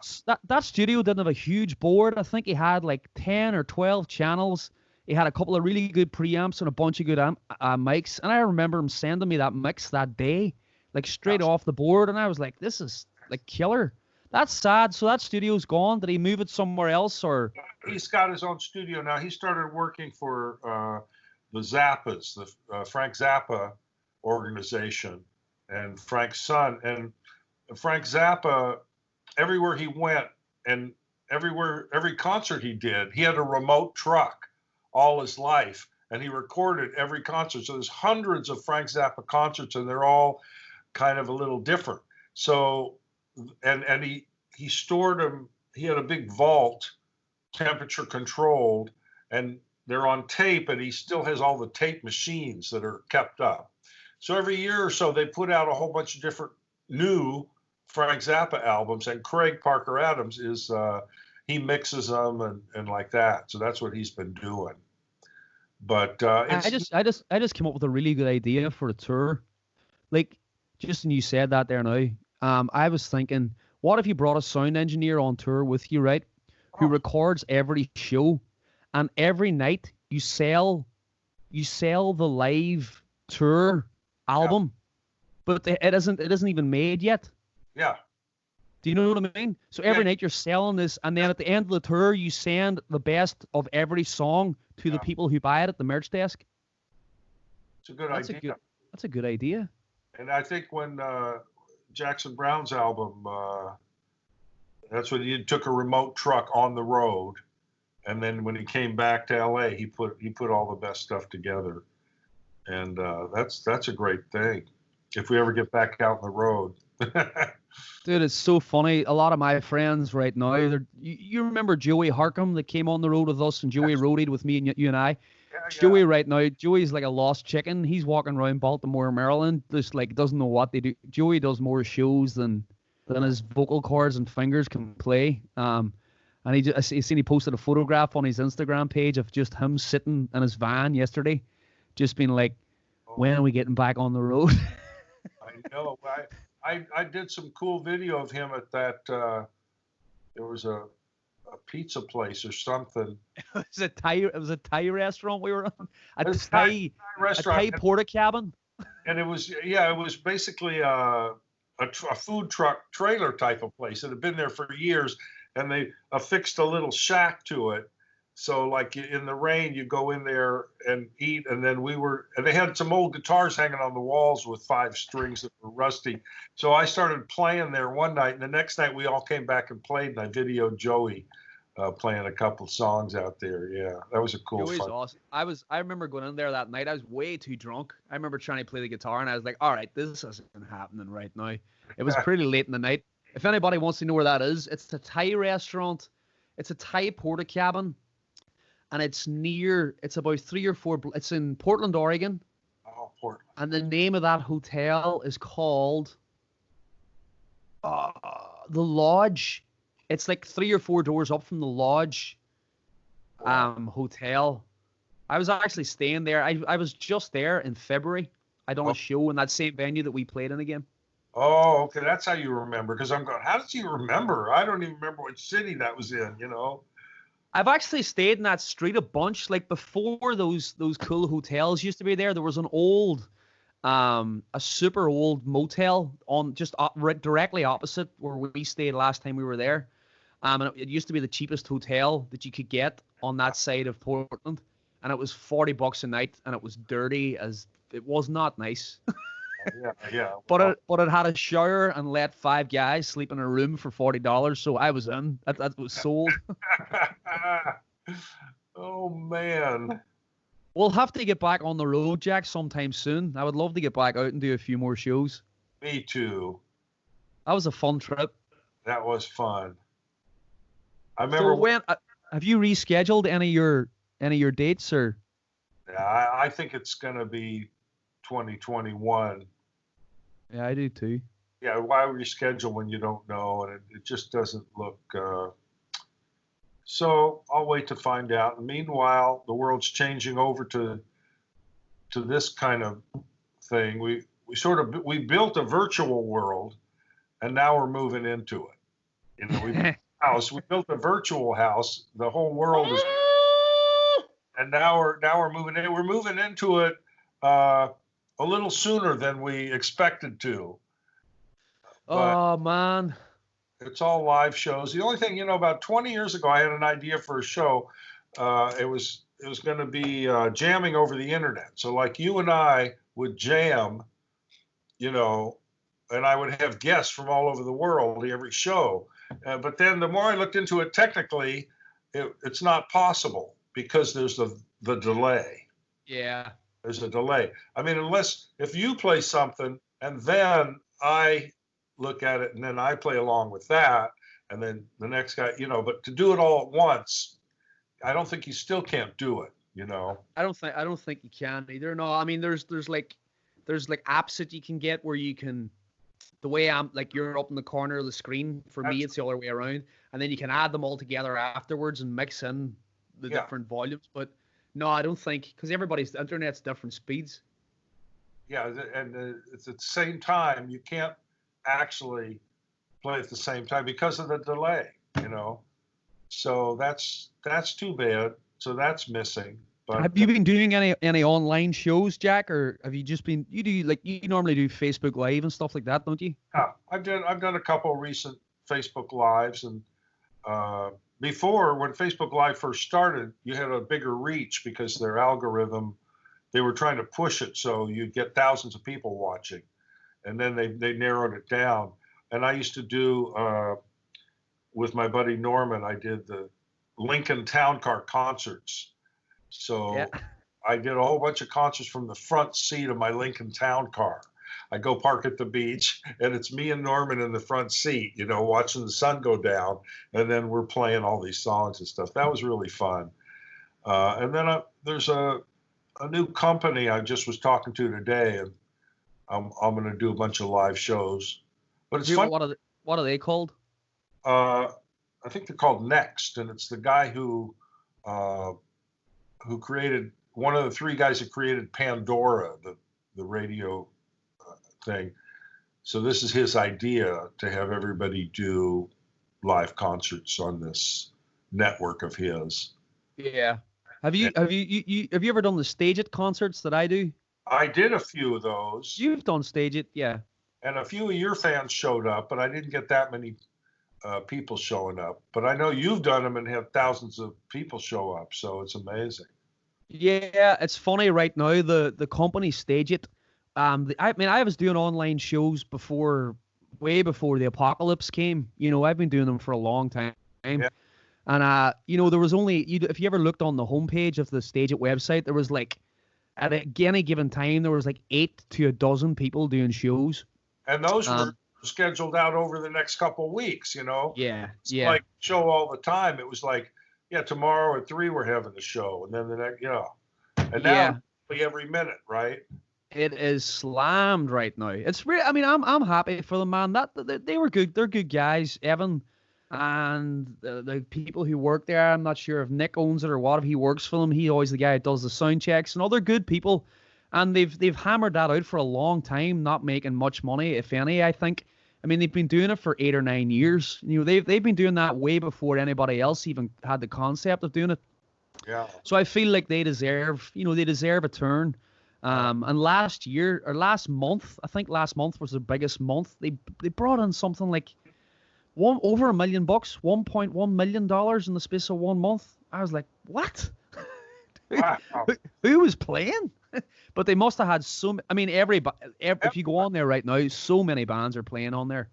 That studio didn't have a huge board. I think he had like 10 or 12 channels. He had a couple of really good preamps and a bunch of good mics. And I remember him sending me that mix that day, like straight off the board. And I was like, this is like killer. That's sad. So that studio's gone. Did he move it somewhere else, or? He's got his own studio now. He started working for the Zappas, the Frank Zappa organization, and Frank's son. And Frank Zappa, everywhere he went and every concert he did, he had a remote truck all his life, and he recorded every concert. So there's hundreds of Frank Zappa concerts, and they're all kind of a little different. So, and he stored them. He had a big vault, temperature controlled, and they're on tape, and he still has all the tape machines that are kept up. So every year or so, they put out a whole bunch of different new Frank Zappa albums, and Craig Parker Adams is he mixes them and like that. So that's what he's been doing. But I just came up with a really good idea for a tour. Like, just when you said that there now, I was thinking, what if you brought a sound engineer on tour with you, right? Who records every show, and every night you sell the live tour album, but it isn't even made yet. Yeah. Do you know what I mean? So every night you're selling this, and then at the end of the tour, you send the best of every song to the people who buy it at the merch desk. It's a good idea. That's a good idea. And I think when Jackson Browne's album, that's when he took a remote truck on the road, and then when he came back to LA, he put all the best stuff together, and that's a great thing. If we ever get back out on the road. Dude, it's so funny. A lot of my friends right now, you remember Joey Harkin that came on the road with us, and Joey roadied with me and you and I. Yeah. Joey right now, Joey's like a lost chicken. He's walking around Baltimore, Maryland, just like doesn't know what they do. Joey does more shows than his vocal cords and fingers can play. And I seen he posted a photograph on his Instagram page of just him sitting in his van yesterday, just being like, when are we getting back on the road? I know. I did some cool video of him at that. There was a pizza place or something. It was a Thai restaurant we were on. A Thai restaurant. A Thai porta cabin. And it was basically a food truck trailer type of place. It had been there for years, and they affixed a little shack to it. So like in the rain, you go in there and eat. And then they had some old guitars hanging on the walls with 5 strings that were rusty. So I started playing there one night, and the next night we all came back and played, and I videoed Joey playing a couple songs out there. Yeah, that was a cool. Joey's awesome. I remember going in there that night. I was way too drunk. I remember trying to play the guitar, and I was like, all right, this isn't happening right now. It was pretty late in the night. If anybody wants to know where that is, it's a Thai restaurant. It's a Thai porta cabin. And it's about 3 or 4, it's in Portland, Oregon. Oh, Portland. And the name of that hotel is called The Lodge. It's like 3 or 4 doors up from the Lodge hotel. I was actually staying there. I was just there in February. I done a show in that same venue that we played in again. Oh, okay. That's how you remember. Because I'm going, how does he remember? I don't even remember which city that was in, you know? I've actually stayed in that street a bunch. Like before those cool hotels used to be there was an old, a super old motel on just directly opposite where we stayed last time we were there. And it used to be the cheapest hotel that you could get on that side of Portland. And it was $40 a night, and it was dirty as it was not nice. Yeah. But it had a shower and let 5 guys sleep in a room for $40, so I was in. That was sold. Oh man. We'll have to get back on the road, Jack, sometime soon. I would love to get back out and do a few more shows. Me too. That was a fun trip. That was fun. I remember. So when have you rescheduled any of your dates or? Yeah, I think it's gonna be 2021. Yeah, I do too. Yeah, why reschedule when you don't know, and it just doesn't look. So I'll wait to find out. And meanwhile, the world's changing over to this kind of thing. We built a virtual world, and now we're moving into it. You know, we built a virtual house. The whole world is, and now we're moving in. We're moving into it a little sooner than we expected to. Oh man. It's all live shows. The only thing, about 20 years ago, I had an idea for a show. It was going to be jamming over the internet. So like you and I would jam, and I would have guests from all over the world every show. But then the more I looked into it technically, it's not possible because there's the delay. Yeah. There's a delay. I mean, if you play something And then I look at it and then I play along with that. And then the next guy, but to do it all at once, I don't think you still can't do it, I don't think you can either. No, I mean there's like apps that you can get where you can, the way I'm like, you're up in the corner of the screen. For me, it's the other way around, and then you can add them all together afterwards and mix in the different volumes. But no, I don't think, because the internet's different speeds. Yeah, and it's at the same time. You can't actually play at the same time because of the delay, So that's too bad. So that's missing. But have you been doing any online shows, Jack, or have you just been, you normally do Facebook Live and stuff like that, don't you? Yeah, I've done a couple recent Facebook Lives, and before, when Facebook Live first started, you had a bigger reach because their algorithm, they were trying to push it so you'd get thousands of people watching, and then they narrowed it down. And I used to do with my buddy Norman, I did the Lincoln Town Car concerts. So I did a whole bunch of concerts from the front seat of my Lincoln Town Car. I go park at the beach, and it's me and Norman in the front seat, watching the sun go down, and then we're playing all these songs and stuff. That was really fun. And then there's a new company I just was talking to today, and I'm going to do a bunch of live shows. But it's fun. What are they called? I think they're called Next, and it's the guy who created, one of the three guys that created Pandora, the radio thing. So this is his idea, to have everybody do live concerts on this network of his. Yeah. Have you ever done the Stage It concerts that I do? I did a few of those. You've done Stage It, yeah. And a few of your fans showed up, but I didn't get that many people showing up. But I know you've done them and have thousands of people show up, so it's amazing. Yeah, it's funny right now. The company Stage It. I was doing online shows way before the apocalypse came. I've been doing them for a long time. Yeah. And there was only, if you ever looked on the homepage of the Stage It website, there was like, at any given time, there was like 8 to a dozen people doing shows. And those were scheduled out over the next couple of weeks, Yeah, it's like show all the time. It was like, tomorrow at 3 we're having the show, and then the next, and now every minute, right? It is slammed right now. It's really, I'm happy for them, man. That they were good. They're good guys, Evan, and the people who work there. I'm not sure if Nick owns it or what. If he works for them, he's always the guy that does the sound checks, and other good people. And they've hammered that out for a long time, not making much money, if any, I think. They've been doing it for 8 or 9 years. They've been doing that way before anybody else even had the concept of doing it. Yeah. So I feel like they deserve a turn. And last month was their biggest month. They brought in something like over $1 million, $1.1 million in the space of 1 month. I was like, what? Wow. Who was playing? But they must have had everybody. If you go on there right now, so many bands are playing on there.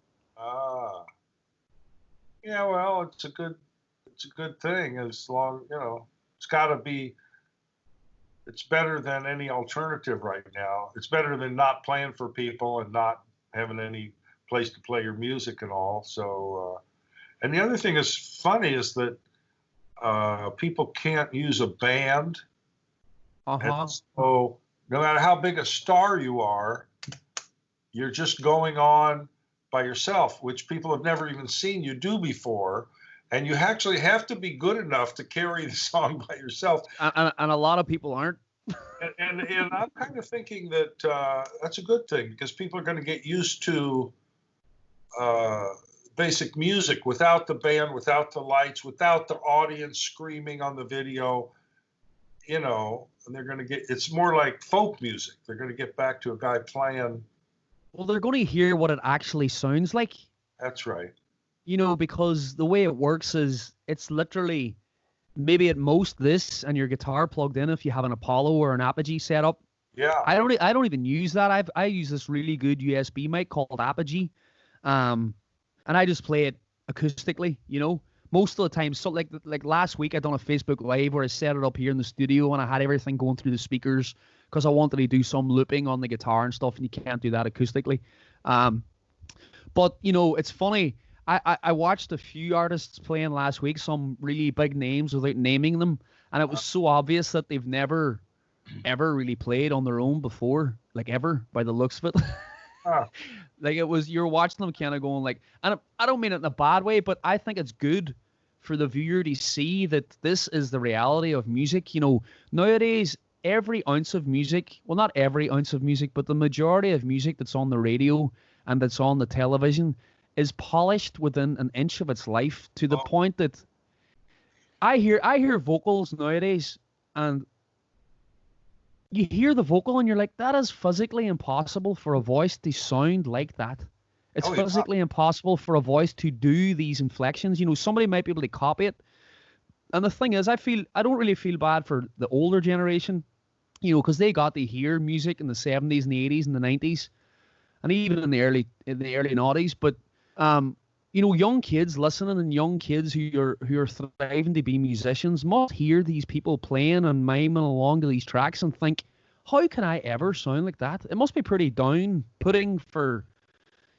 Yeah, well, it's a good thing, as long, it's got to be. It's better than any alternative right now. It's better than not playing for people and not having any place to play your music and all. So, and the other thing is funny is that people can't use a band. And so no matter how big a star you are, you're just going on by yourself, which people have never even seen you do before. And you actually have to be good enough to carry the song by yourself. And a lot of people aren't. and I'm kind of thinking that that's a good thing, because people are going to get used to basic music without the band, without the lights, without the audience screaming on the video, and they're going to it's more like folk music. They're going to get back to a guy playing. Well, they're going to hear what it actually sounds like. That's right. Because the way it works is it's literally maybe at most this and your guitar plugged in if you have an Apollo or an Apogee set up. Yeah. I don't even use that. I use this really good USB mic called Apogee. And I just play it acoustically, most of the time. So like last week I done a Facebook Live where I set it up here in the studio and I had everything going through the speakers because I wanted to do some looping on the guitar and stuff, and you can't do that acoustically. But it's funny. I watched a few artists playing last week, some really big names without naming them, and it was so obvious that they've never ever really played on their own before, like ever, by the looks of it. Like it was, you're watching them kind of going like, and I don't mean it in a bad way, but I think it's good for the viewer to see that this is the reality of music. Nowadays, every ounce of music, well, not every ounce of music, but the majority of music that's on the radio and that's on the television is polished within an inch of its life, to the point that I hear vocals nowadays, and you hear the vocal and you're like, that is physically impossible for a voice to sound like that. It's physically impossible for a voice to do these inflections. Somebody might be able to copy it. And the thing is, I don't really feel bad for the older generation, because they got to hear music in the 70s and the 80s and the 90s, and even in the early noughties. But young kids listening, and young kids who are thriving to be musicians must hear these people playing and miming along to these tracks and think, how can I ever sound like that? It must be pretty down-putting for,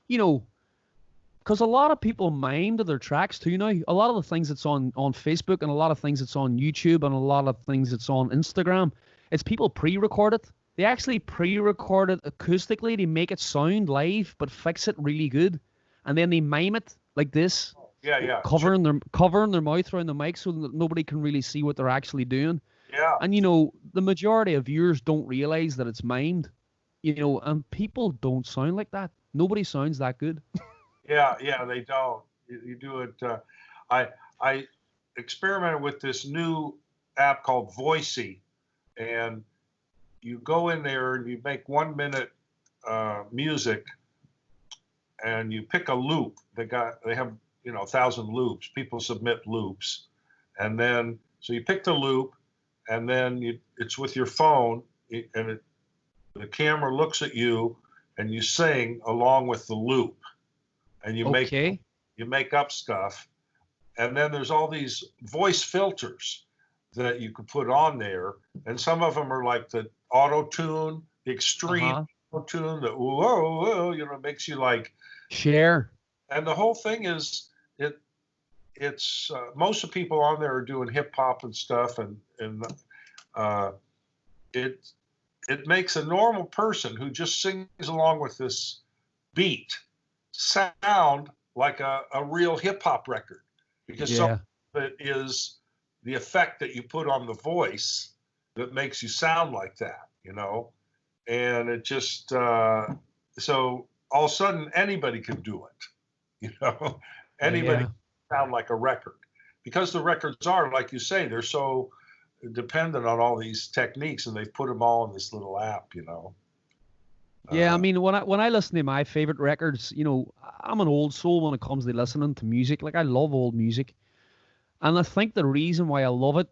because a lot of people mime to their tracks too now. A lot of the things that's on Facebook, and a lot of things that's on YouTube, and a lot of things that's on Instagram, it's people pre-record it. They actually pre-record it acoustically to make it sound live, but fix it really good. And then they mime it like this, covering their mouth around the mic so that nobody can really see what they're actually doing. Yeah. And the majority of viewers don't realize that it's mimed, and people don't sound like that. Nobody sounds that good. Yeah, they don't. You do it. I experimented with this new app called Voicey, and you go in there and you make 1 minute music, and you pick a loop. They have 1,000 loops. People submit loops, and then so you pick the loop, and then it's with your phone, and the camera looks at you, and you sing along with the loop, and you make up stuff, and then there's all these voice filters that you can put on there, and some of them are like the auto tune, the extreme auto tune, that whoa, makes you like share. And the whole thing is, it's most of the people on there are doing hip hop and stuff, and it makes a normal person who just sings along with this beat sound like a real hip hop record, because some of it is the effect that you put on the voice that makes you sound like that, and it just so all of a sudden anybody can do it, anybody can sound like a record, because the records are, like you say, they're so dependent on all these techniques, and they've put them all in this little app, Yeah, I mean, when I listen to my favorite records, I'm an old soul when it comes to listening to music. Like, I love old music. And I think the reason why I love it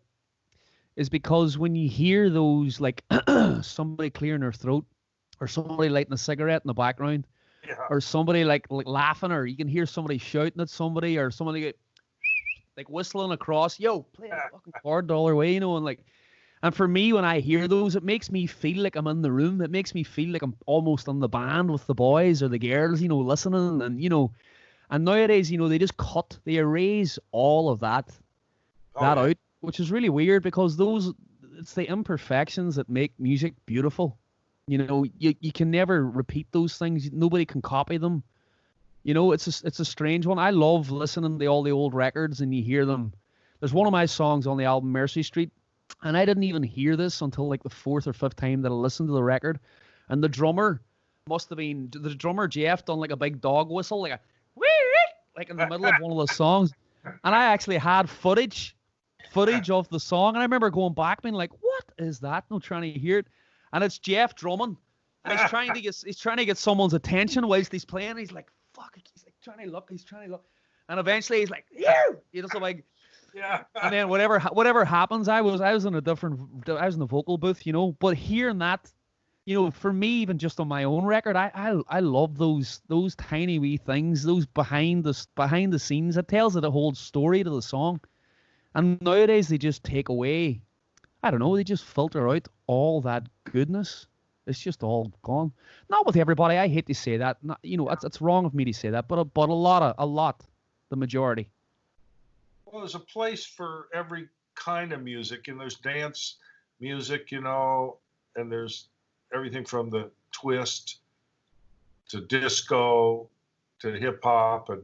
is because when you hear those, like, somebody clearing their throat, or somebody lighting a cigarette in the background, or somebody like laughing, or you can hear somebody shouting at somebody, or somebody like whistling across, yo, play a fucking chord the other way, and for me, when I hear those, it makes me feel like I'm in the room. It makes me feel like I'm almost on the band with the boys or the girls, listening, and nowadays, they just they erase all of that out, which is really weird, because it's the imperfections that make music beautiful. You can never repeat those things. Nobody can copy them. It's a strange one. I love listening to all the old records, and you hear them. There's one of my songs on the album Mercy Street, and I didn't even hear this until like the 4th or 5th time that I listened to the record. And the drummer Jeff done like a big dog whistle, like a like in the middle of one of the songs. And I actually had footage of the song, and I remember going back being like, what is that? No, trying to hear it. And it's Jeff drumming. And he's trying to get someone's attention whilst he's playing. He's like, fuck, he's like trying to look. And eventually he's like, so like, and then whatever happens, I was in the vocal booth, but hearing that For me, even just on my own record, I love those tiny wee things, those behind the scenes. It tells it a whole story to the song. And nowadays they just take away, I don't know, they just filter out all that goodness. It's just all gone. Not with everybody. I hate to say that. Not, it's wrong of me to say that, but a lot, the majority. Well, there's a place for every kind of music, and there's dance music, and there's everything from the twist to disco to hip hop, and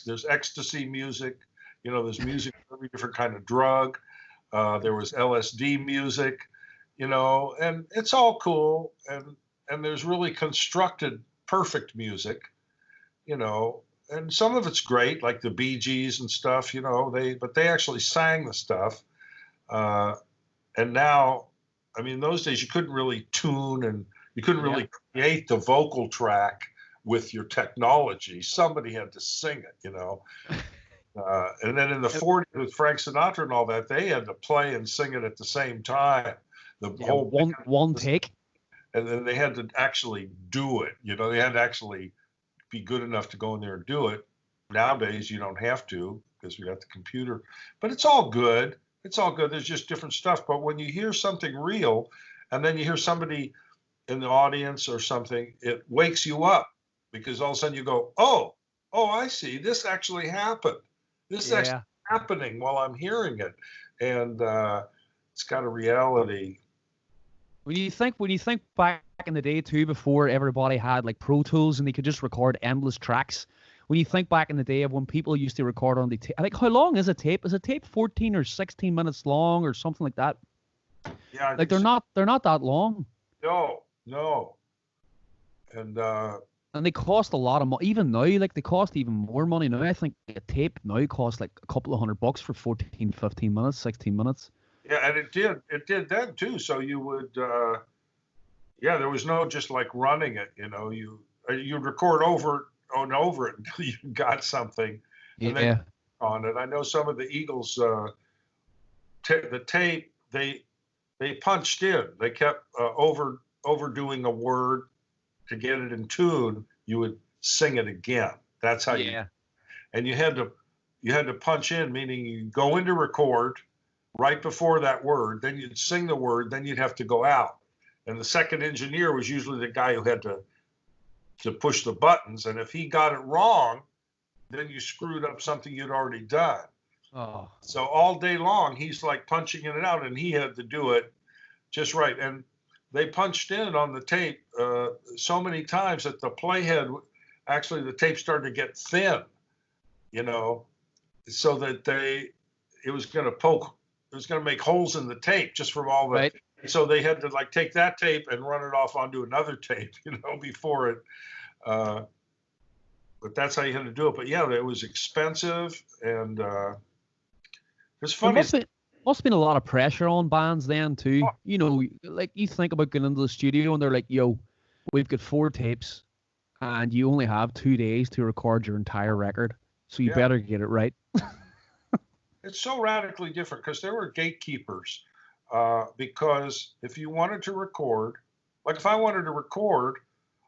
there's ecstasy music. There's music for every different kind of drug. There was LSD music, and it's all cool. And there's really constructed, perfect music, and some of it's great, like the Bee Gees and stuff, but they actually sang the stuff. And now, I mean, those days you couldn't really tune and you couldn't really create the vocal track with your technology. Somebody had to sing it, and then in the 40s with Frank Sinatra and all that, they had to play and sing it at the same time. The whole one take. And then they had to actually do it. They had to actually be good enough to go in there and do it. Nowadays, you don't have to because we got the computer. But it's all good. It's all good. There's just different stuff. But when you hear something real and then you hear somebody in the audience or something, it wakes you up because all of a sudden you go, oh, I see. This actually happened. This is actually happening while I'm hearing it. And it's got a reality. When you think back in the day too, before everybody had like Pro Tools and they could just record endless tracks. When you think back in the day of when people used to record on the tape, like how long is a tape? Is a tape 14 or 16 minutes long or something like that? Yeah, like they're not that long. No. And they cost a lot of money. Even now, like they cost even more money now. I think a tape now costs like a couple of $100 for 14, 15 minutes, 16 minutes. Yeah, and it did then too. So you would, there was no just like running it, you'd record over and over it until you got something, and then on it. I know some of the Eagles, the tape they punched in. They kept overdoing a word to get it in tune. You would sing it again. That's how and you had to punch in, meaning you go into record right before that word, then you'd sing the word, then you'd have to go out. And the second engineer was usually the guy who had to push the buttons. And if he got it wrong, then you screwed up something you'd already done. Oh. So all day long, he's like punching in and out, and he had to do it just right. And they punched in on the tape so many times that the playhead, actually the tape started to get thin, so that it was going to poke. It was going to make holes in the tape just from all the. Right. So they had to like take that tape and run it off onto another tape, before it. But that's how you had to do it. But yeah, it was expensive, and it's funny. Must have been a lot of pressure on bands then too. Like you think about getting into the studio and they're like, "Yo, we've got 4 tapes, and you only have 2 days to record your entire record, so you better get it right." It's so radically different because there were gatekeepers. Because if you wanted to record, like if I wanted to record,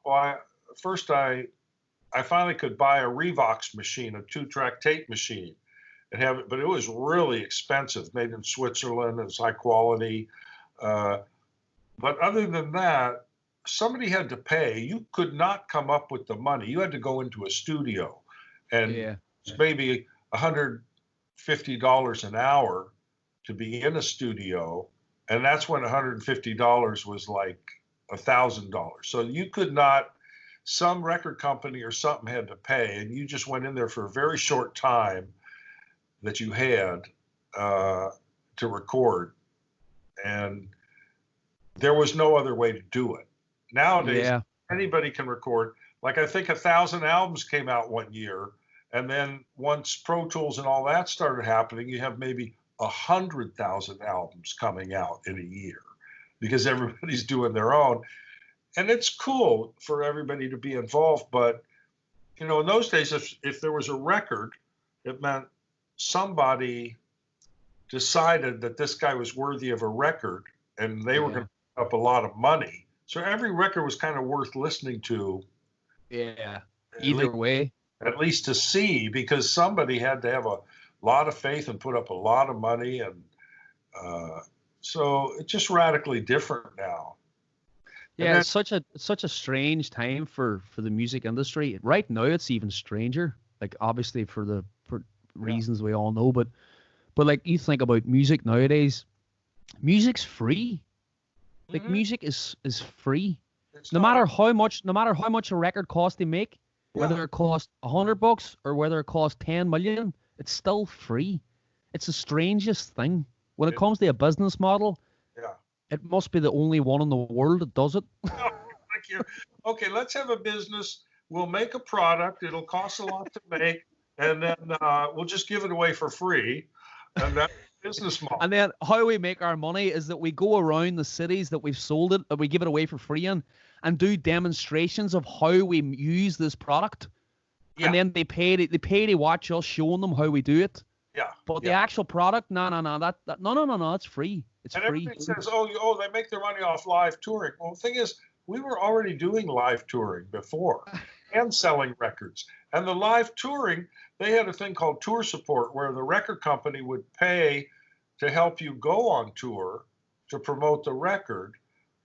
I finally could buy a Revox machine, a 2-track tape machine, and have it, but it was really expensive, made in Switzerland. It was high quality. But other than that, somebody had to pay. You could not come up with the money. You had to go into a studio, and it's maybe $150 an hour to be in a studio, and that's when $150 was like $1,000. So you could not. Some record company or something had to pay, and you just went in there for a very short time that you had to record, and there was no other way to do it. Nowadays, anybody can record. Like I think 1,000 albums came out one year, and then once Pro Tools and all that started happening, you have maybe 100,000 albums coming out in a year because everybody's doing their own. And it's cool for everybody to be involved. But, in those days, if there was a record, it meant somebody decided that this guy was worthy of a record, and they were going to put up a lot of money. So every record was kind of worth listening to. Yeah. Either way. At least to see, because somebody had to have a lot of faith and put up a lot of money. And so it's just radically different now. Yeah, it's such a strange time for the music industry. Right now, it's even stranger. Like, obviously for reasons we all know, but like, you think about music nowadays, music's free. Like, music is free. No matter how much a record costs to make, whether it costs $100 or whether it costs 10 million, it's still free. It's the strangest thing. When it comes to a business model, it must be the only one in the world that does it. Okay, let's have a business. We'll make a product. It'll cost a lot to make, and then we'll just give it away for free. And that's the business model. And then how we make our money is that we go around the cities that we've sold it, that we give it away for free in, and do demonstrations of how we use this product. Yeah. And then they pay to watch us showing them how we do it. Yeah. But the actual product, no, it's free. It's and free. Everybody says, oh, they make their money off live touring. Well, the thing is, we were already doing live touring before and selling records. And the live touring, they had a thing called tour support, where the record company would pay to help you go on tour to promote the record,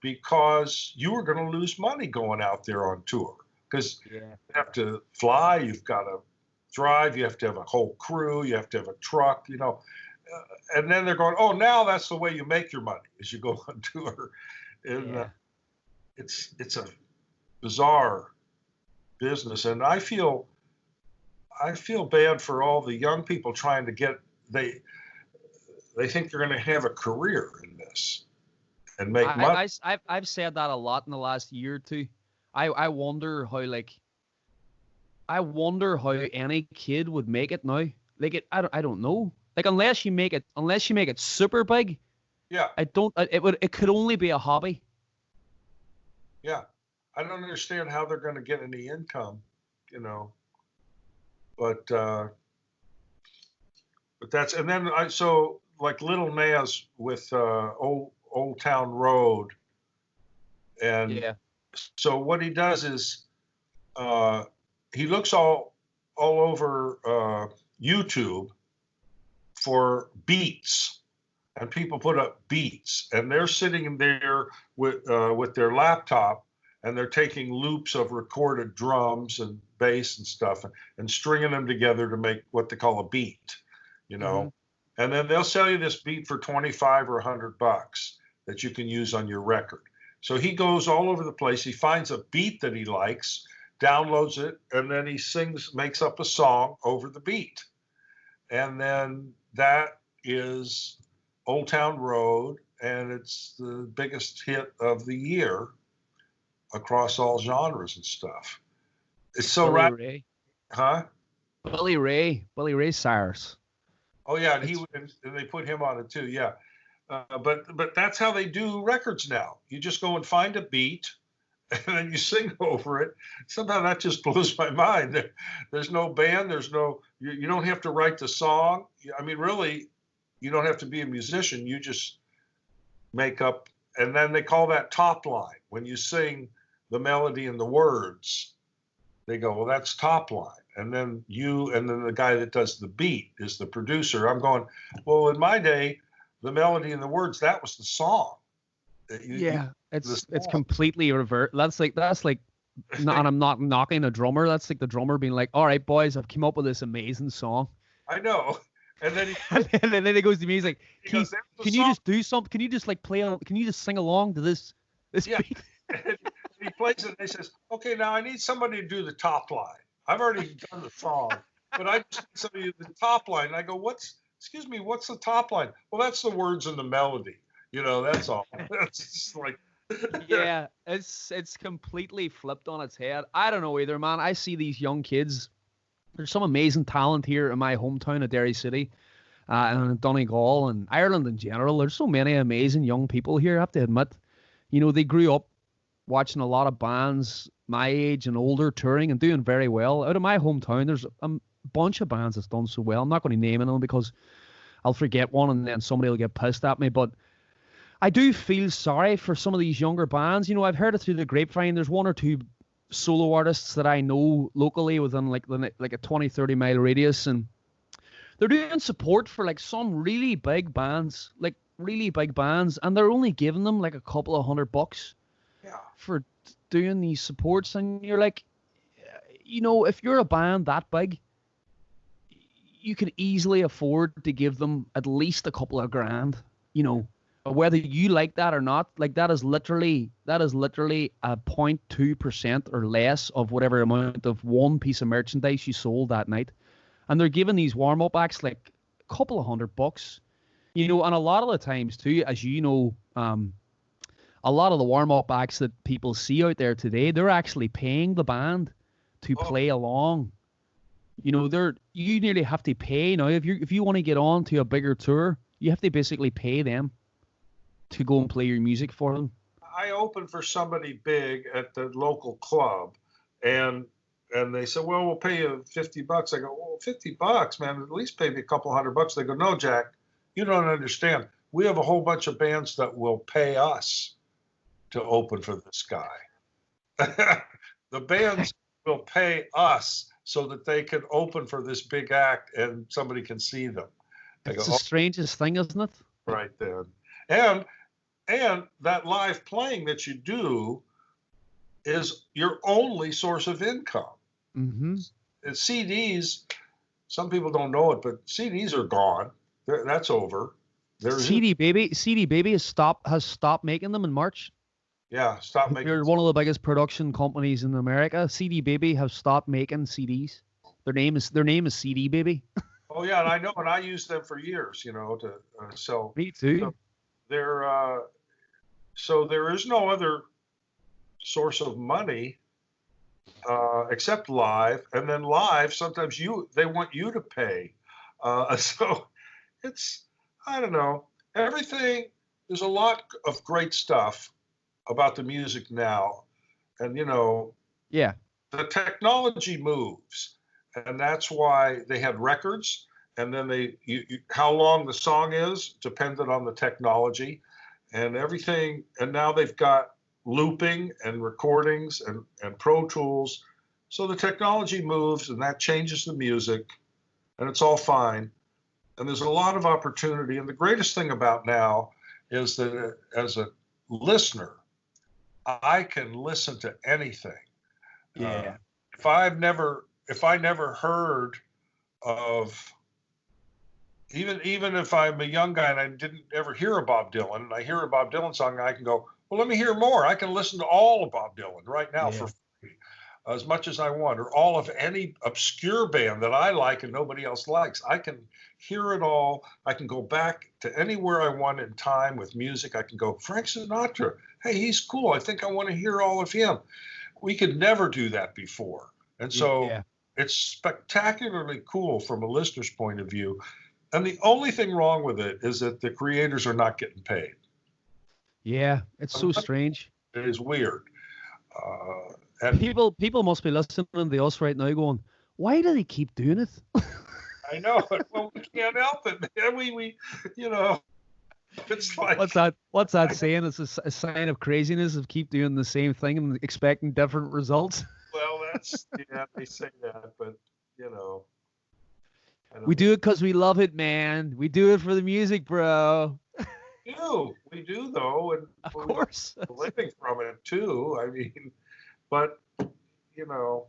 because you were going to lose money going out there on tour, because you have to fly, you've got to drive, you have to have a whole crew, you have to have a truck, and then they're going, oh, now that's the way you make your money, is you go on tour. And it's a bizarre business, and I feel bad for all the young people trying to get, they think they're going to have a career in this and make money. I've said that a lot in the last year or two. I wonder how any kid would make it now. Like, I don't know. Like, unless you make it super big. Yeah. It could only be a hobby. Yeah. I don't understand how they're going to get any income, but that's, and then so like Little Nas with Old Town Road. And so what he does is he looks all over YouTube for beats, and people put up beats, and they're sitting there with their laptop, and they're taking loops of recorded drums and bass and stuff, and stringing them together to make what they call a beat, And then they'll sell you this beat for $25 or $100 that you can use on your record. So he goes all over the place. He finds a beat that he likes, downloads it, and then he makes up a song over the beat. And then that is Old Town Road, and it's the biggest hit of the year across all genres and stuff. It's so right. Huh? Billy Ray Cyrus. Oh yeah, and they put him on it too. Yeah, but that's how they do records now. You just go and find a beat, and then you sing over it. Somehow that just blows my mind. There's no band. You don't have to write the song. I mean, really, you don't have to be a musician. You just make up, and then they call that top line. When you sing the melody and the words, they go, well, that's top line. And then the guy that does the beat is the producer. I'm going, well, in my day, the melody and the words, that was the song. It's completely revert. That's like, and I'm not knocking a drummer. That's like the drummer being like, all right, boys, I've come up with this amazing song. I know. And then and then he goes to me, he's like, Keith, can you just do something? Can you just can you just sing along to this beat? He plays it and he says, okay, now I need somebody to do the top line. I've already done the song, but I just need somebody to do the top line. And I go, what's the top line? Well, that's the words and the melody. That's all. That's just like. Yeah, it's completely flipped on its head. I don't know either, man. I see these young kids. There's some amazing talent here in my hometown of Derry City, and in Donegal and Ireland in general. There's so many amazing young people here, I have to admit. They grew up watching a lot of bands my age and older touring and doing very well. Out of my hometown, there's a bunch of bands that's done so well. I'm not going to name them because I'll forget one and then somebody will get pissed at me. But I do feel sorry for some of these younger bands. You know, I've heard it through the grapevine. There's one or two solo artists that I know locally within like a 20, 30 mile radius, and they're doing support for like some really big bands, and they're only giving them like a couple of $100 Yeah. for doing these supports. And you're like, you know, if you're a band that big, you can easily afford to give them at least a couple of grand, you know, whether you like that or not. Like that is literally a 0.2% or less of whatever amount of one piece of merchandise you sold that night. And they're giving these warm-up acts like a couple of $100, you know, and a lot of the times too, as you know, a lot of the warm-up acts that people see out there today, they're actually paying the band to play along. You know, you nearly have to pay now. If you want to get on to a bigger tour, you have to basically pay them to go and play your music for them. I opened for somebody big at the local club, and they said, "Well, we'll pay you $50." I go, "Well, $50, man. At least pay me a couple $100." They go, "No, Jack, you don't understand. We have a whole bunch of bands that will pay us to open for this guy. The bands will pay us so that they can open for this big act and somebody can see them." It's the strangest thing, isn't it? Right then. And that live playing that you do is your only source of income. Mm-hmm. CDs, some people don't know it, but CDs are gone. That's over. CD Baby has stopped making them in March. Yeah, stop making. They're one of the biggest production companies in America. CD Baby have stopped making CDs. Their name is CD Baby. Oh yeah, and I know, and I used them for years, you know, to sell. Me too. So there is no other source of money except live, and then live sometimes they want you to pay. So it's, I don't know, everything. There's a lot of great stuff about the music now, and you know, yeah, the technology moves, and that's why they had records, and then how long the song is depended on the technology and everything, and now they've got looping and recordings and Pro Tools, so the technology moves and that changes the music, and it's all fine, and there's a lot of opportunity. And the greatest thing about now is that as a listener, I can listen to anything. Yeah. If I never heard of, even if I'm a young guy and I didn't ever hear of Bob Dylan, and I hear a Bob Dylan song, I can go, well, let me hear more. I can listen to all of Bob Dylan right now for free, as much as I want, or all of any obscure band that I like and nobody else likes. I can hear it all. I can go back to anywhere I want in time with music. I can go, Frank Sinatra. Hey, he's cool. I think I want to hear all of him. We could never do that before. And so it's spectacularly cool from a listener's point of view. And the only thing wrong with it is that the creators are not getting paid. Yeah, it's so strange. It is weird. And people must be listening to us right now going, why do they keep doing it? I know. Well, we can't help it, man. We you know, it's like, what's that saying? It's a sign of craziness of keep doing the same thing and expecting different results. Well, they say that, but you know. We do it because we love it, man. We do it for the music, bro. We do though, and of course, we're living from it too. I mean, but you know,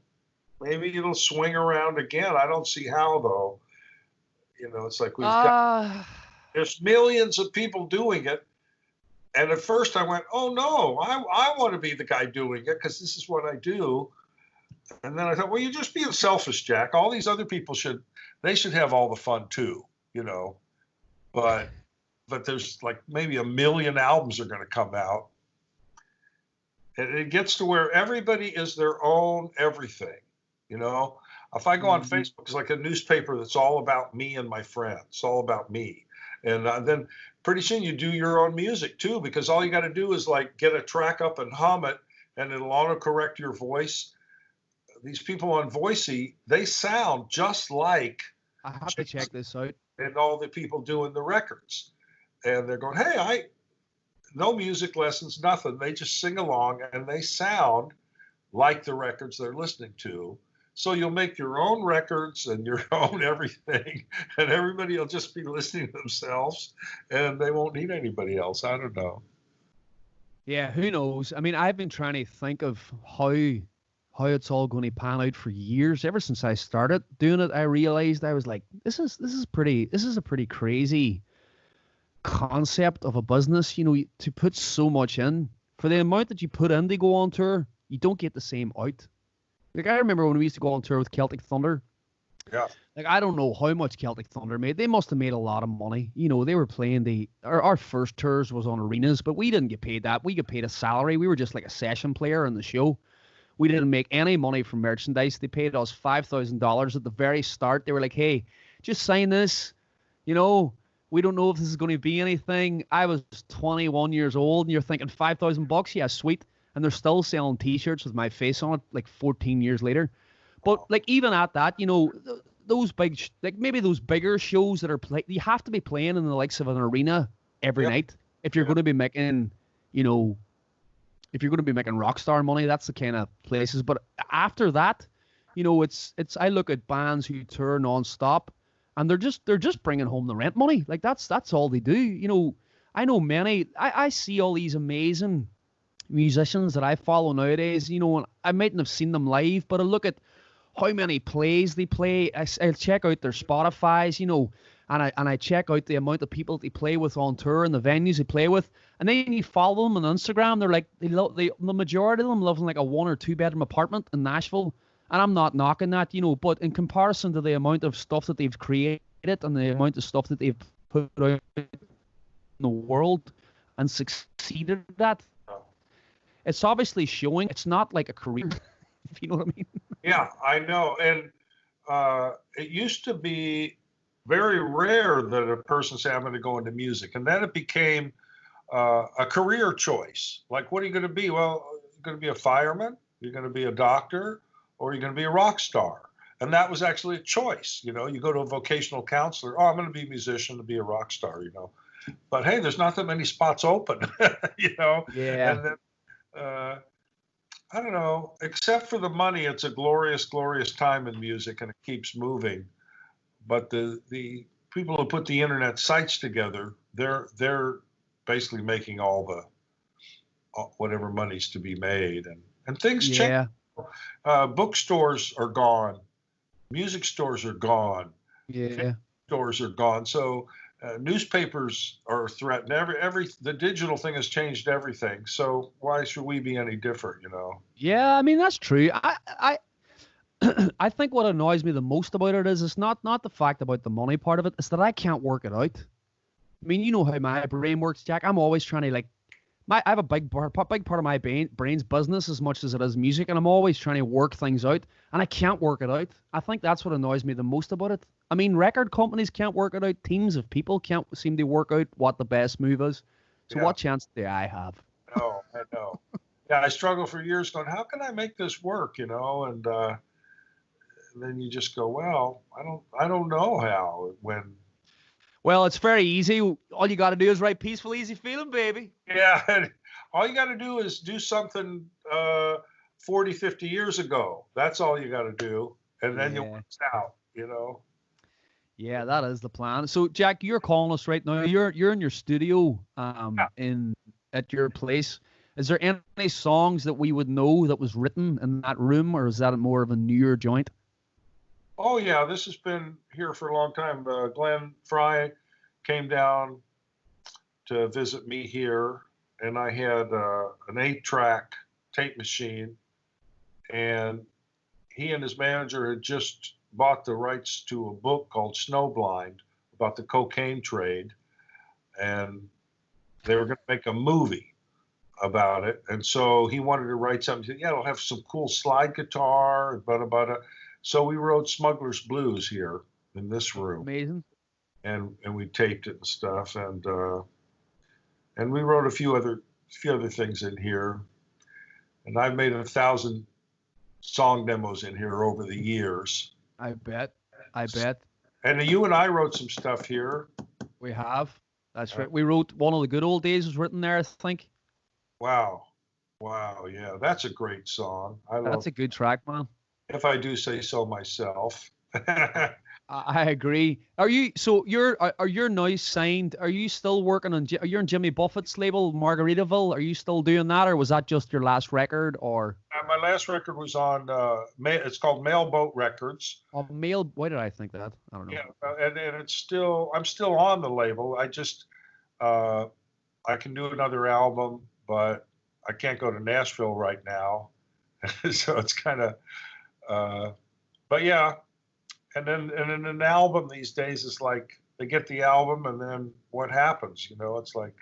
maybe it'll swing around again. I don't see how though. You know, it's like there's millions of people doing it, and at first I went, oh no, I want to be the guy doing it because this is what I do. And then I thought, well, you're just being selfish, Jack. All these other people should have all the fun too, you know. But there's like maybe 1 million albums are going to come out. And it gets to where everybody is their own everything, you know. If I go on Facebook, it's like a newspaper that's all about me and my friends. It's all about me. And then pretty soon you do your own music too, because all you got to do is like get a track up and hum it, and it'll autocorrect your voice. These people on Voicey, they sound just like. I have to check this out. And all the people doing the records, and they're going, "Hey, no music lessons, nothing. They just sing along and they sound like the records they're listening to. So you'll make your own records and your own everything, and everybody will just be listening to themselves, and they won't need anybody else. I don't know. Yeah, who knows? I mean, I've been trying to think of how it's all going to pan out for years. Ever since I started doing it, I realized I was like, this is a pretty crazy concept of a business. You know, to put so much in for the amount that you put in to go on tour, you don't get the same out. Like, I remember when we used to go on tour with Celtic Thunder. Yeah. Like, I don't know how much Celtic Thunder made. They must have made a lot of money. You know, they were playing our first tours was on arenas, but we didn't get paid that. We get paid a salary. We were just like a session player on the show. We didn't make any money from merchandise. They paid us $5,000 at the very start. They were like, hey, just sign this. You know, we don't know if this is going to be anything. I was 21 years old, and you're thinking $5,000? Yeah, sweet. And they're still selling T-shirts with my face on it, like 14 years later. But like, even at that, you know, those big, like maybe those bigger shows that are you have to be playing in the likes of an arena every night if you're going to be making, you know, if you're going to be making rock star money. That's the kind of places. But after that, you know, it's I look at bands who tour nonstop, and they're just bringing home the rent money. Like, that's all they do. You know, I know many. I see all these amazing musicians that I follow nowadays. You know, I mightn't have seen them live, but I look at how many plays they play. I check out their Spotifys, you know, and I check out the amount of people they play with on tour and the venues they play with. And then you follow them on Instagram. They're like, the majority of them live in like a 1 or 2 bedroom apartment in Nashville. And I'm not knocking that, you know, but in comparison to the amount of stuff that they've created and the amount of stuff that they've put out in the world and succeeded at, it's obviously showing it's not like a career, if you know what I mean. Yeah, I know. And it used to be very rare that a person's having to go into music. And then it became a career choice. Like, what are you going to be? Well, you're going to be a fireman, you're going to be a doctor, or you're going to be a rock star. And that was actually a choice. You know, you go to a vocational counselor, oh, I'm going to be a musician to be a rock star, you know. But hey, there's not that many spots open, you know. Yeah. And then, I don't know, except for the money, it's a glorious, glorious time in music, and it keeps moving. But the people who put the internet sites together, they're basically making all the whatever money's to be made, and things change. Bookstores are gone, music stores are gone, stores are gone. So newspapers are threatened. The digital thing has changed everything. So why should we be any different? You know? Yeah, I mean, that's true. I I think what annoys me the most about it is it's not the fact about the money part of it. It's that I can't work it out. I mean, you know how my brain works, Jack. I'm always trying to I have a big part of my brain's business as much as it is music, and I'm always trying to work things out, and I can't work it out. I think that's what annoys me the most about it. I mean, record companies can't work it out. Teams of people can't seem to work out what the best move is. So what chance do I have? No, I know. Yeah, I struggled for years going, how can I make this work, you know? And then you just go, well, I don't know how. Well, it's very easy. All you got to do is write Peaceful, Easy Feeling, baby. Yeah, all you got to do is do something 40, 50 years ago. That's all you got to do, and then you'll work out, you know? Yeah, that is the plan. So, Jack, you're calling us right now. You're in your studio at your place. Is there any songs that we would know that was written in that room, or is that more of a newer joint? Oh, yeah, this has been here for a long time. Glenn Frey came down to visit me here, and I had an 8-track tape machine, and he and his manager had just bought the rights to a book called Snowblind about the cocaine trade, and they were going to make a movie about it. And so he wanted to write something. He said, yeah, it'll have some cool slide guitar, and blah. So we wrote Smuggler's Blues here in this room. Amazing. And we taped it and stuff, and we wrote a few other things in here, and I've made 1,000 song demos in here over the years. I bet. And you and I wrote some stuff here. We have. That's right. We wrote One of the Good Old Days was written there, I think. Wow. Yeah, that's a great song. That's a good track, man. If I do say so myself. I agree. Are you you're now signed? Are you still working on? You're on Jimmy Buffett's label, Margaritaville. Are you still doing that, or was that just your last record? Or My last record was on. It's called Mailboat Records. on Mail? Why did I think that? I don't know. Yeah, and it's still. I'm still on the label. I just. I can do another album, but I can't go to Nashville right now, so it's kind of. But yeah. And then an album these days is like they get the album and then what happens, it's like,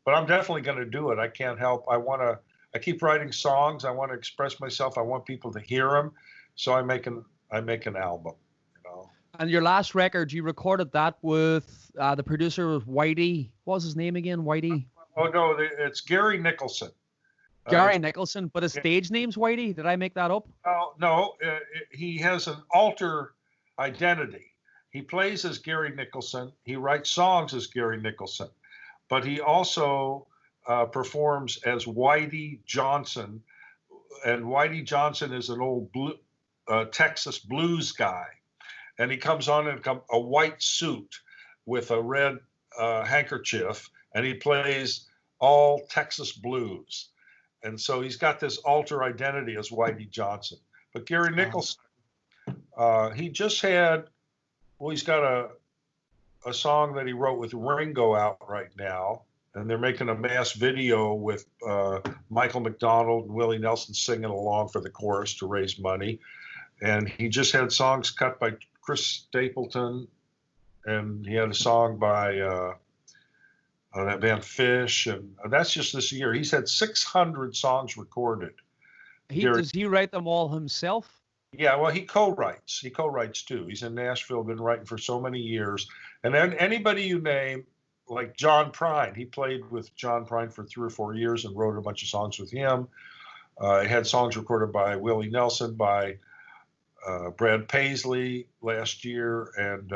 but I'm definitely going to do it. I can't help. I keep writing songs. I want to express myself. I want people to hear them. So I make an album, And your last record, you recorded that with the producer was Whitey. What was his name again? Whitey? Oh no, it's Gary Nicholson. Gary Nicholson, but his stage name's Whitey. Did I make that up? Oh no, he has an alter identity. He plays as Gary Nicholson. He writes songs as Gary Nicholson, but he also performs as Whitey Johnson. And Whitey Johnson is an old Texas blues guy. And he comes on in a white suit with a red handkerchief, and he plays all Texas blues. And so he's got this alter identity as Whitey Johnson. But Gary Nicholson, he just had, he's got a song that he wrote with Ringo out right now, and they're making a mass video with Michael McDonald and Willie Nelson singing along for the chorus to raise money. And he just had songs cut by Chris Stapleton, and he had a song by that band Fish, and that's just this year. He's had 600 songs recorded. Does he write them all himself? Yeah, well, he co-writes. He co-writes too. He's in Nashville, been writing for so many years. And then anybody you name, like John Prine, he played with John Prine for 3 or 4 years and wrote a bunch of songs with him. He had songs recorded by Willie Nelson, by Brad Paisley last year, and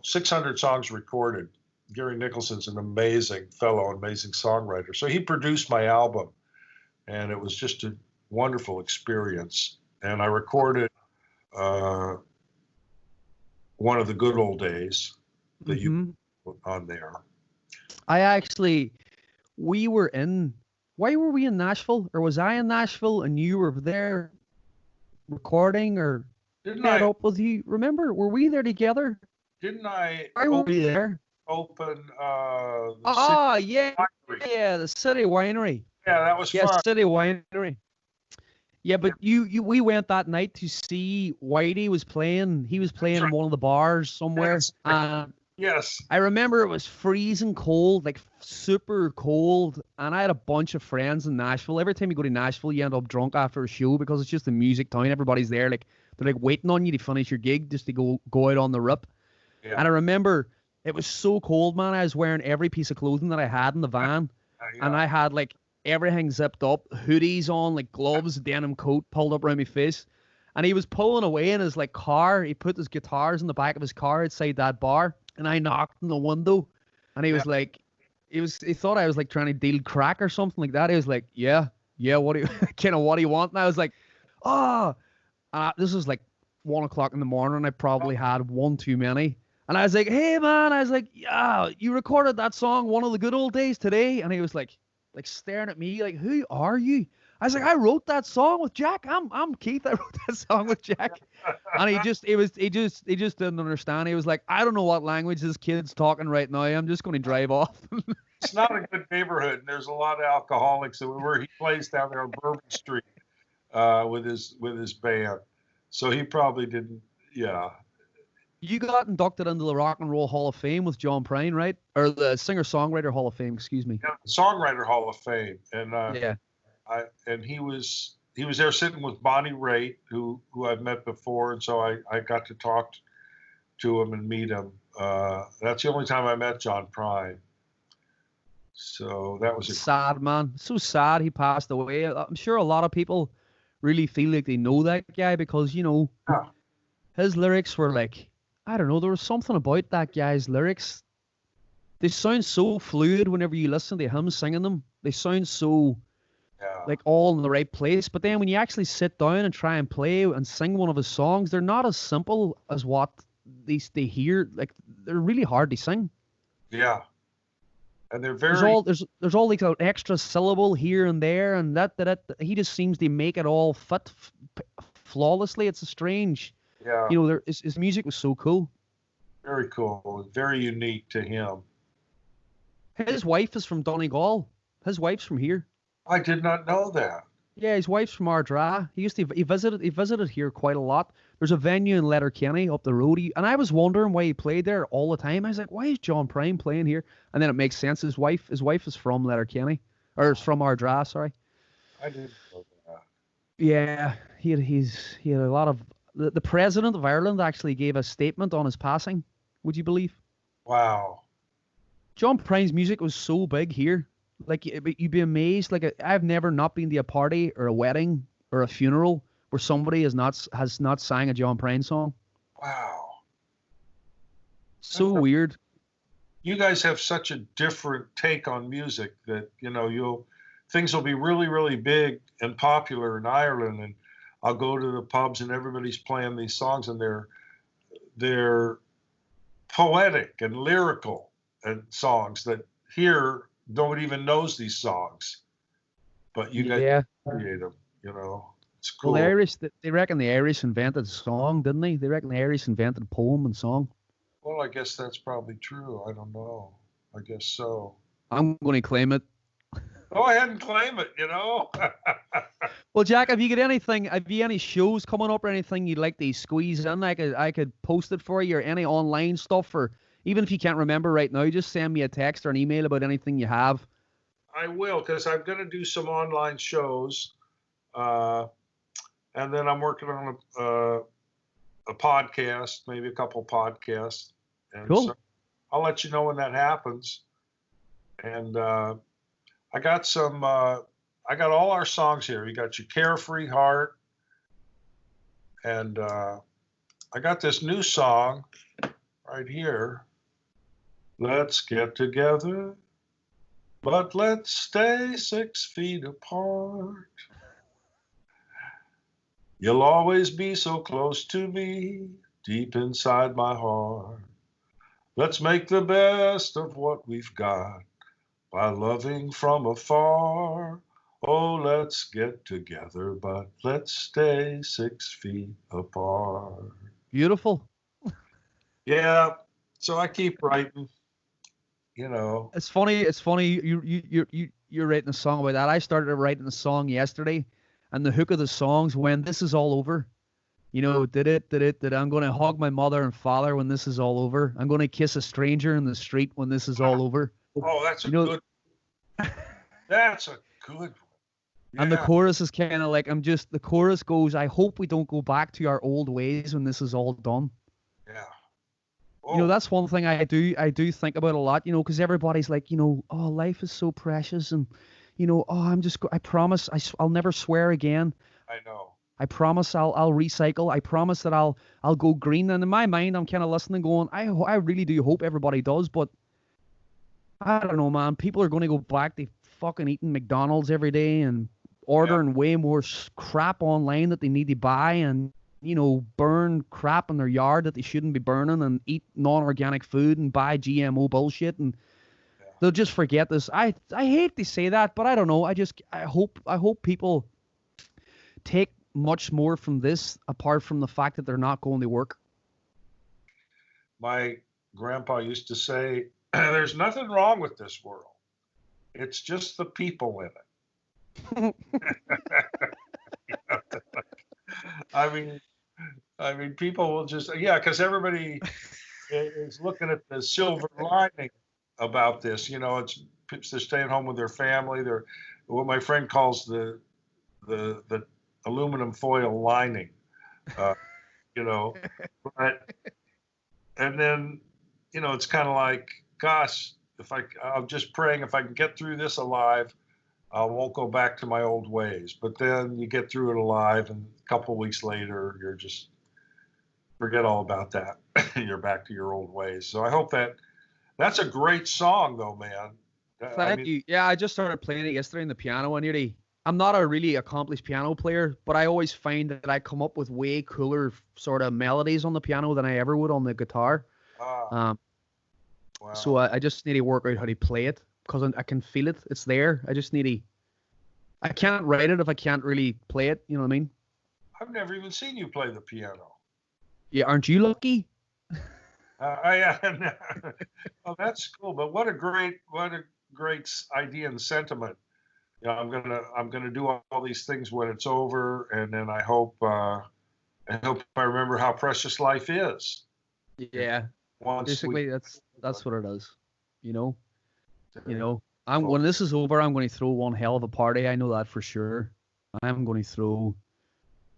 600 songs recorded. Gary Nicholson's an amazing fellow, amazing songwriter. So he produced my album, and it was just a wonderful experience. And I recorded One of the Good Old Days that you put on there. Why were we in Nashville? Or was I in Nashville and you were there recording, or met up with you? Remember, were we there together? Didn't I? Why were we there? Open the City Winery. Yeah, that was fun. City Winery. Yeah, but we went that night to see Whitey was playing. He was playing in one of the bars somewhere. Yes. I remember it was freezing cold, like super cold, and I had a bunch of friends in Nashville. Every time you go to Nashville, you end up drunk after a show because it's just a music town. Everybody's there, like they're like waiting on you to finish your gig just to go out on the rip. Yeah. And I remember it was so cold, man. I was wearing every piece of clothing that I had in the van, and I had like everything zipped up, hoodies on, like gloves, denim coat pulled up around my face. And he was pulling away in his like car. He put his guitars in the back of his car outside that bar. And I knocked on the window, and he was like, he thought I was like trying to deal crack or something like that. He was like, yeah, what do you want? And I was like, this was like 1 o'clock in the morning. I probably had one too many. And I was like, hey man, yeah, you recorded that song, One of the Good Old Days, today. And he was like staring at me like, who are you? I was like, I wrote that song with Jack. I'm Keith. I wrote that song with Jack. And he just didn't understand. He was like, I don't know what language this kid's talking right now. I'm just going to drive off. It's not a good neighborhood, and there's a lot of alcoholics where he plays down there on Bourbon Street with his band. So he probably didn't. Yeah. You got inducted into the Rock and Roll Hall of Fame with John Prine, right? Or the Singer-Songwriter Hall of Fame, excuse me. Yeah, the Songwriter Hall of Fame, and yeah. And he was there sitting with Bonnie Raitt, who I've met before, and so I got to talk to him and meet him. That's the only time I met John Prine. So that was sad, man. So sad he passed away. I'm sure a lot of people really feel like they know that guy because his lyrics were like, I don't know, there was something about that guy's lyrics they sound so fluid whenever you listen to him singing them. They sound so like all in the right place. But then when you actually sit down and try and play and sing one of his songs, they're not as simple as what they hear. Like they're really hard to sing. Yeah. And they're very there's all like an extra syllable here and there, and that he just seems to make it all fit flawlessly. It's a strange, you know. His music was so cool. Very cool, very unique to him. His wife is from Donegal. His wife's from here. I did not know that. Yeah, his wife's from Ardra. He visited here quite a lot. There's a venue in Letterkenny up the road, and I was wondering why he played there all the time. I was like, why is John Prine playing here? And then it makes sense. His wife is from Letterkenny, or is from Ardra. Sorry. I didn't know that. Yeah, he had a lot of. The president of Ireland actually gave a statement on his passing. Would you believe? Wow. John Prine's music was so big here. Like you'd be amazed. Like I've never not been to a party or a wedding or a funeral where somebody has not sang a John Prine song. Wow. So weird. You guys have such a different take on music that, you know, things will be really, really big and popular in Ireland, and I'll go to the pubs and everybody's playing these songs, and they're poetic and lyrical and songs that here nobody even knows these songs, but you guys create them. You know, it's cool. Well, the Irish, they reckon the Irish invented song, didn't they? They reckon the Irish invented poem and song. Well, I guess that's probably true. I don't know. I guess so. I'm going to claim it. Go ahead and claim it, you know. Well, Jack, have you any shows coming up or anything you'd like to squeeze in? I could post it for you, or any online stuff, or even if you can't remember right now, just send me a text or an email about anything you have. I will, because I'm going to do some online shows, and then I'm working on a podcast, maybe a couple podcasts. And cool. So I'll let you know when that happens. And I got all our songs here. You got your Carefree Heart, and I got this new song right here. Let's get together, but let's stay 6 feet apart. You'll always be so close to me, deep inside my heart. Let's make the best of what we've got by loving from afar. Oh, let's get together, but let's stay 6 feet apart. Beautiful. Yeah, so I keep writing. You know, it's funny. You're writing a song about that. I started writing a song yesterday, and the hook of the song's when this is all over. You know, did it. I'm going to hug my mother and father when this is all over. I'm going to kiss a stranger in the street when this is all over. Oh, that's a good. That's a good one. Yeah. And the chorus is kind of like, the chorus goes, I hope we don't go back to our old ways when this is all done. Yeah. You know, that's one thing I do think about a lot, you know, because everybody's like, you know, oh, life is so precious, and, you know, oh, I promise I'll never swear again. I know. I promise I'll recycle. I promise that I'll go green. And in my mind, I'm kind of listening going, I really do hope everybody does, but I don't know, man. People are going to go back to fucking eating McDonald's every day and ordering way more crap online that they need to buy, and, you know, burn crap in their yard that they shouldn't be burning, and eat non-organic food and buy GMO bullshit, and they'll just forget this. I hate to say that, but I don't know. I hope people take much more from this, apart from the fact that they're not going to work. My grandpa used to say, there's nothing wrong with this world. It's just the people in it. I mean, people will just, because everybody is looking at the silver lining about this. You know, they're staying home with their family. They're what my friend calls the aluminum foil lining. You know, and then, you know, it's kind of like, gosh, I'm just praying if I can get through this alive, I won't go back to my old ways. But then you get through it alive, and a couple of weeks later, you're just forget all about that. You're back to your old ways. So I hope that That's a great song, though, man. Thank you. Yeah, I just started playing it yesterday on the piano. I'm not a really accomplished piano player, but I always find that I come up with way cooler sort of melodies on the piano than I ever would on the guitar. Wow. So I just need to work out how to play it because I can feel it. It's there. I just need to. I can't write it if I can't really play it. You know what I mean? I've never even seen you play the piano. Yeah, aren't you lucky? Well, that's cool. But what a great idea and sentiment. You know, I'm gonna do all these things when it's over, and then I hope I remember how precious life is. Yeah. Basically, that's what it is. You know. When this is over, I'm going to throw one hell of a party. I know that for sure. I'm going to throw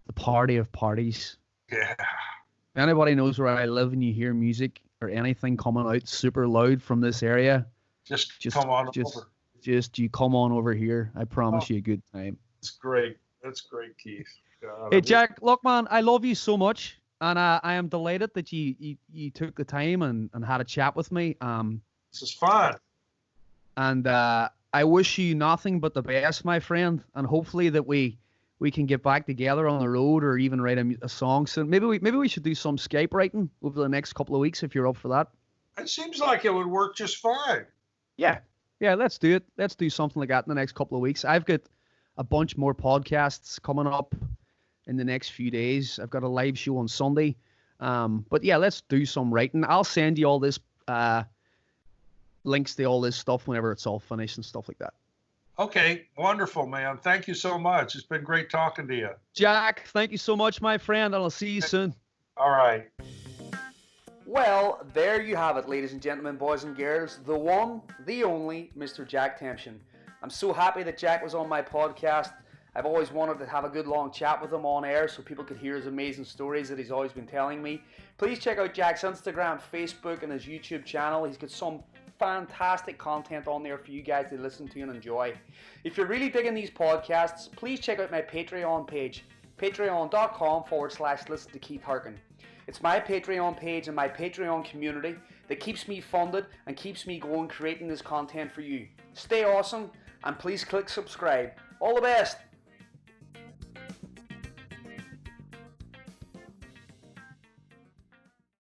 the party of parties. Yeah. If anybody knows where I live and you hear music or anything coming out super loud from this area, just come on over. Just you come on over here. I promise you a good time. That's great. That's great, Keith. Hey, Jack, look, man, I love you so much. And I am delighted that you took the time and had a chat with me. This is fun. And I wish you nothing but the best, my friend. And hopefully that we can get back together on the road or even write a song soon. Maybe we should do some Skype writing over the next couple of weeks if you're up for that. It seems like it would work just fine. Yeah, let's do it. Let's do something like that in the next couple of weeks. I've got a bunch more podcasts coming up in the next few days. I've got a live show on Sunday. But yeah, let's do some writing. I'll send you all this links to all this stuff whenever it's all finished and stuff like that. Okay, wonderful, man. Thank you so much. It's been great talking to you. Jack, thank you so much, my friend, and I'll see you soon. All right. Well, there you have it, ladies and gentlemen, boys and girls. The one, the only, Mr. Jack Tempchin. I'm so happy that Jack was on my podcast. I've always wanted to have a good long chat with him on air so people could hear his amazing stories that he's always been telling me. Please check out Jack's Instagram, Facebook, and his YouTube channel. He's got some fantastic content on there for you guys to listen to and enjoy. If you're really digging these podcasts, please check out my Patreon page, patreon.com/listen to Keith Harkin. It's my Patreon page and my Patreon community that keeps me funded and keeps me going creating this content for you. Stay awesome and please click subscribe. All the best.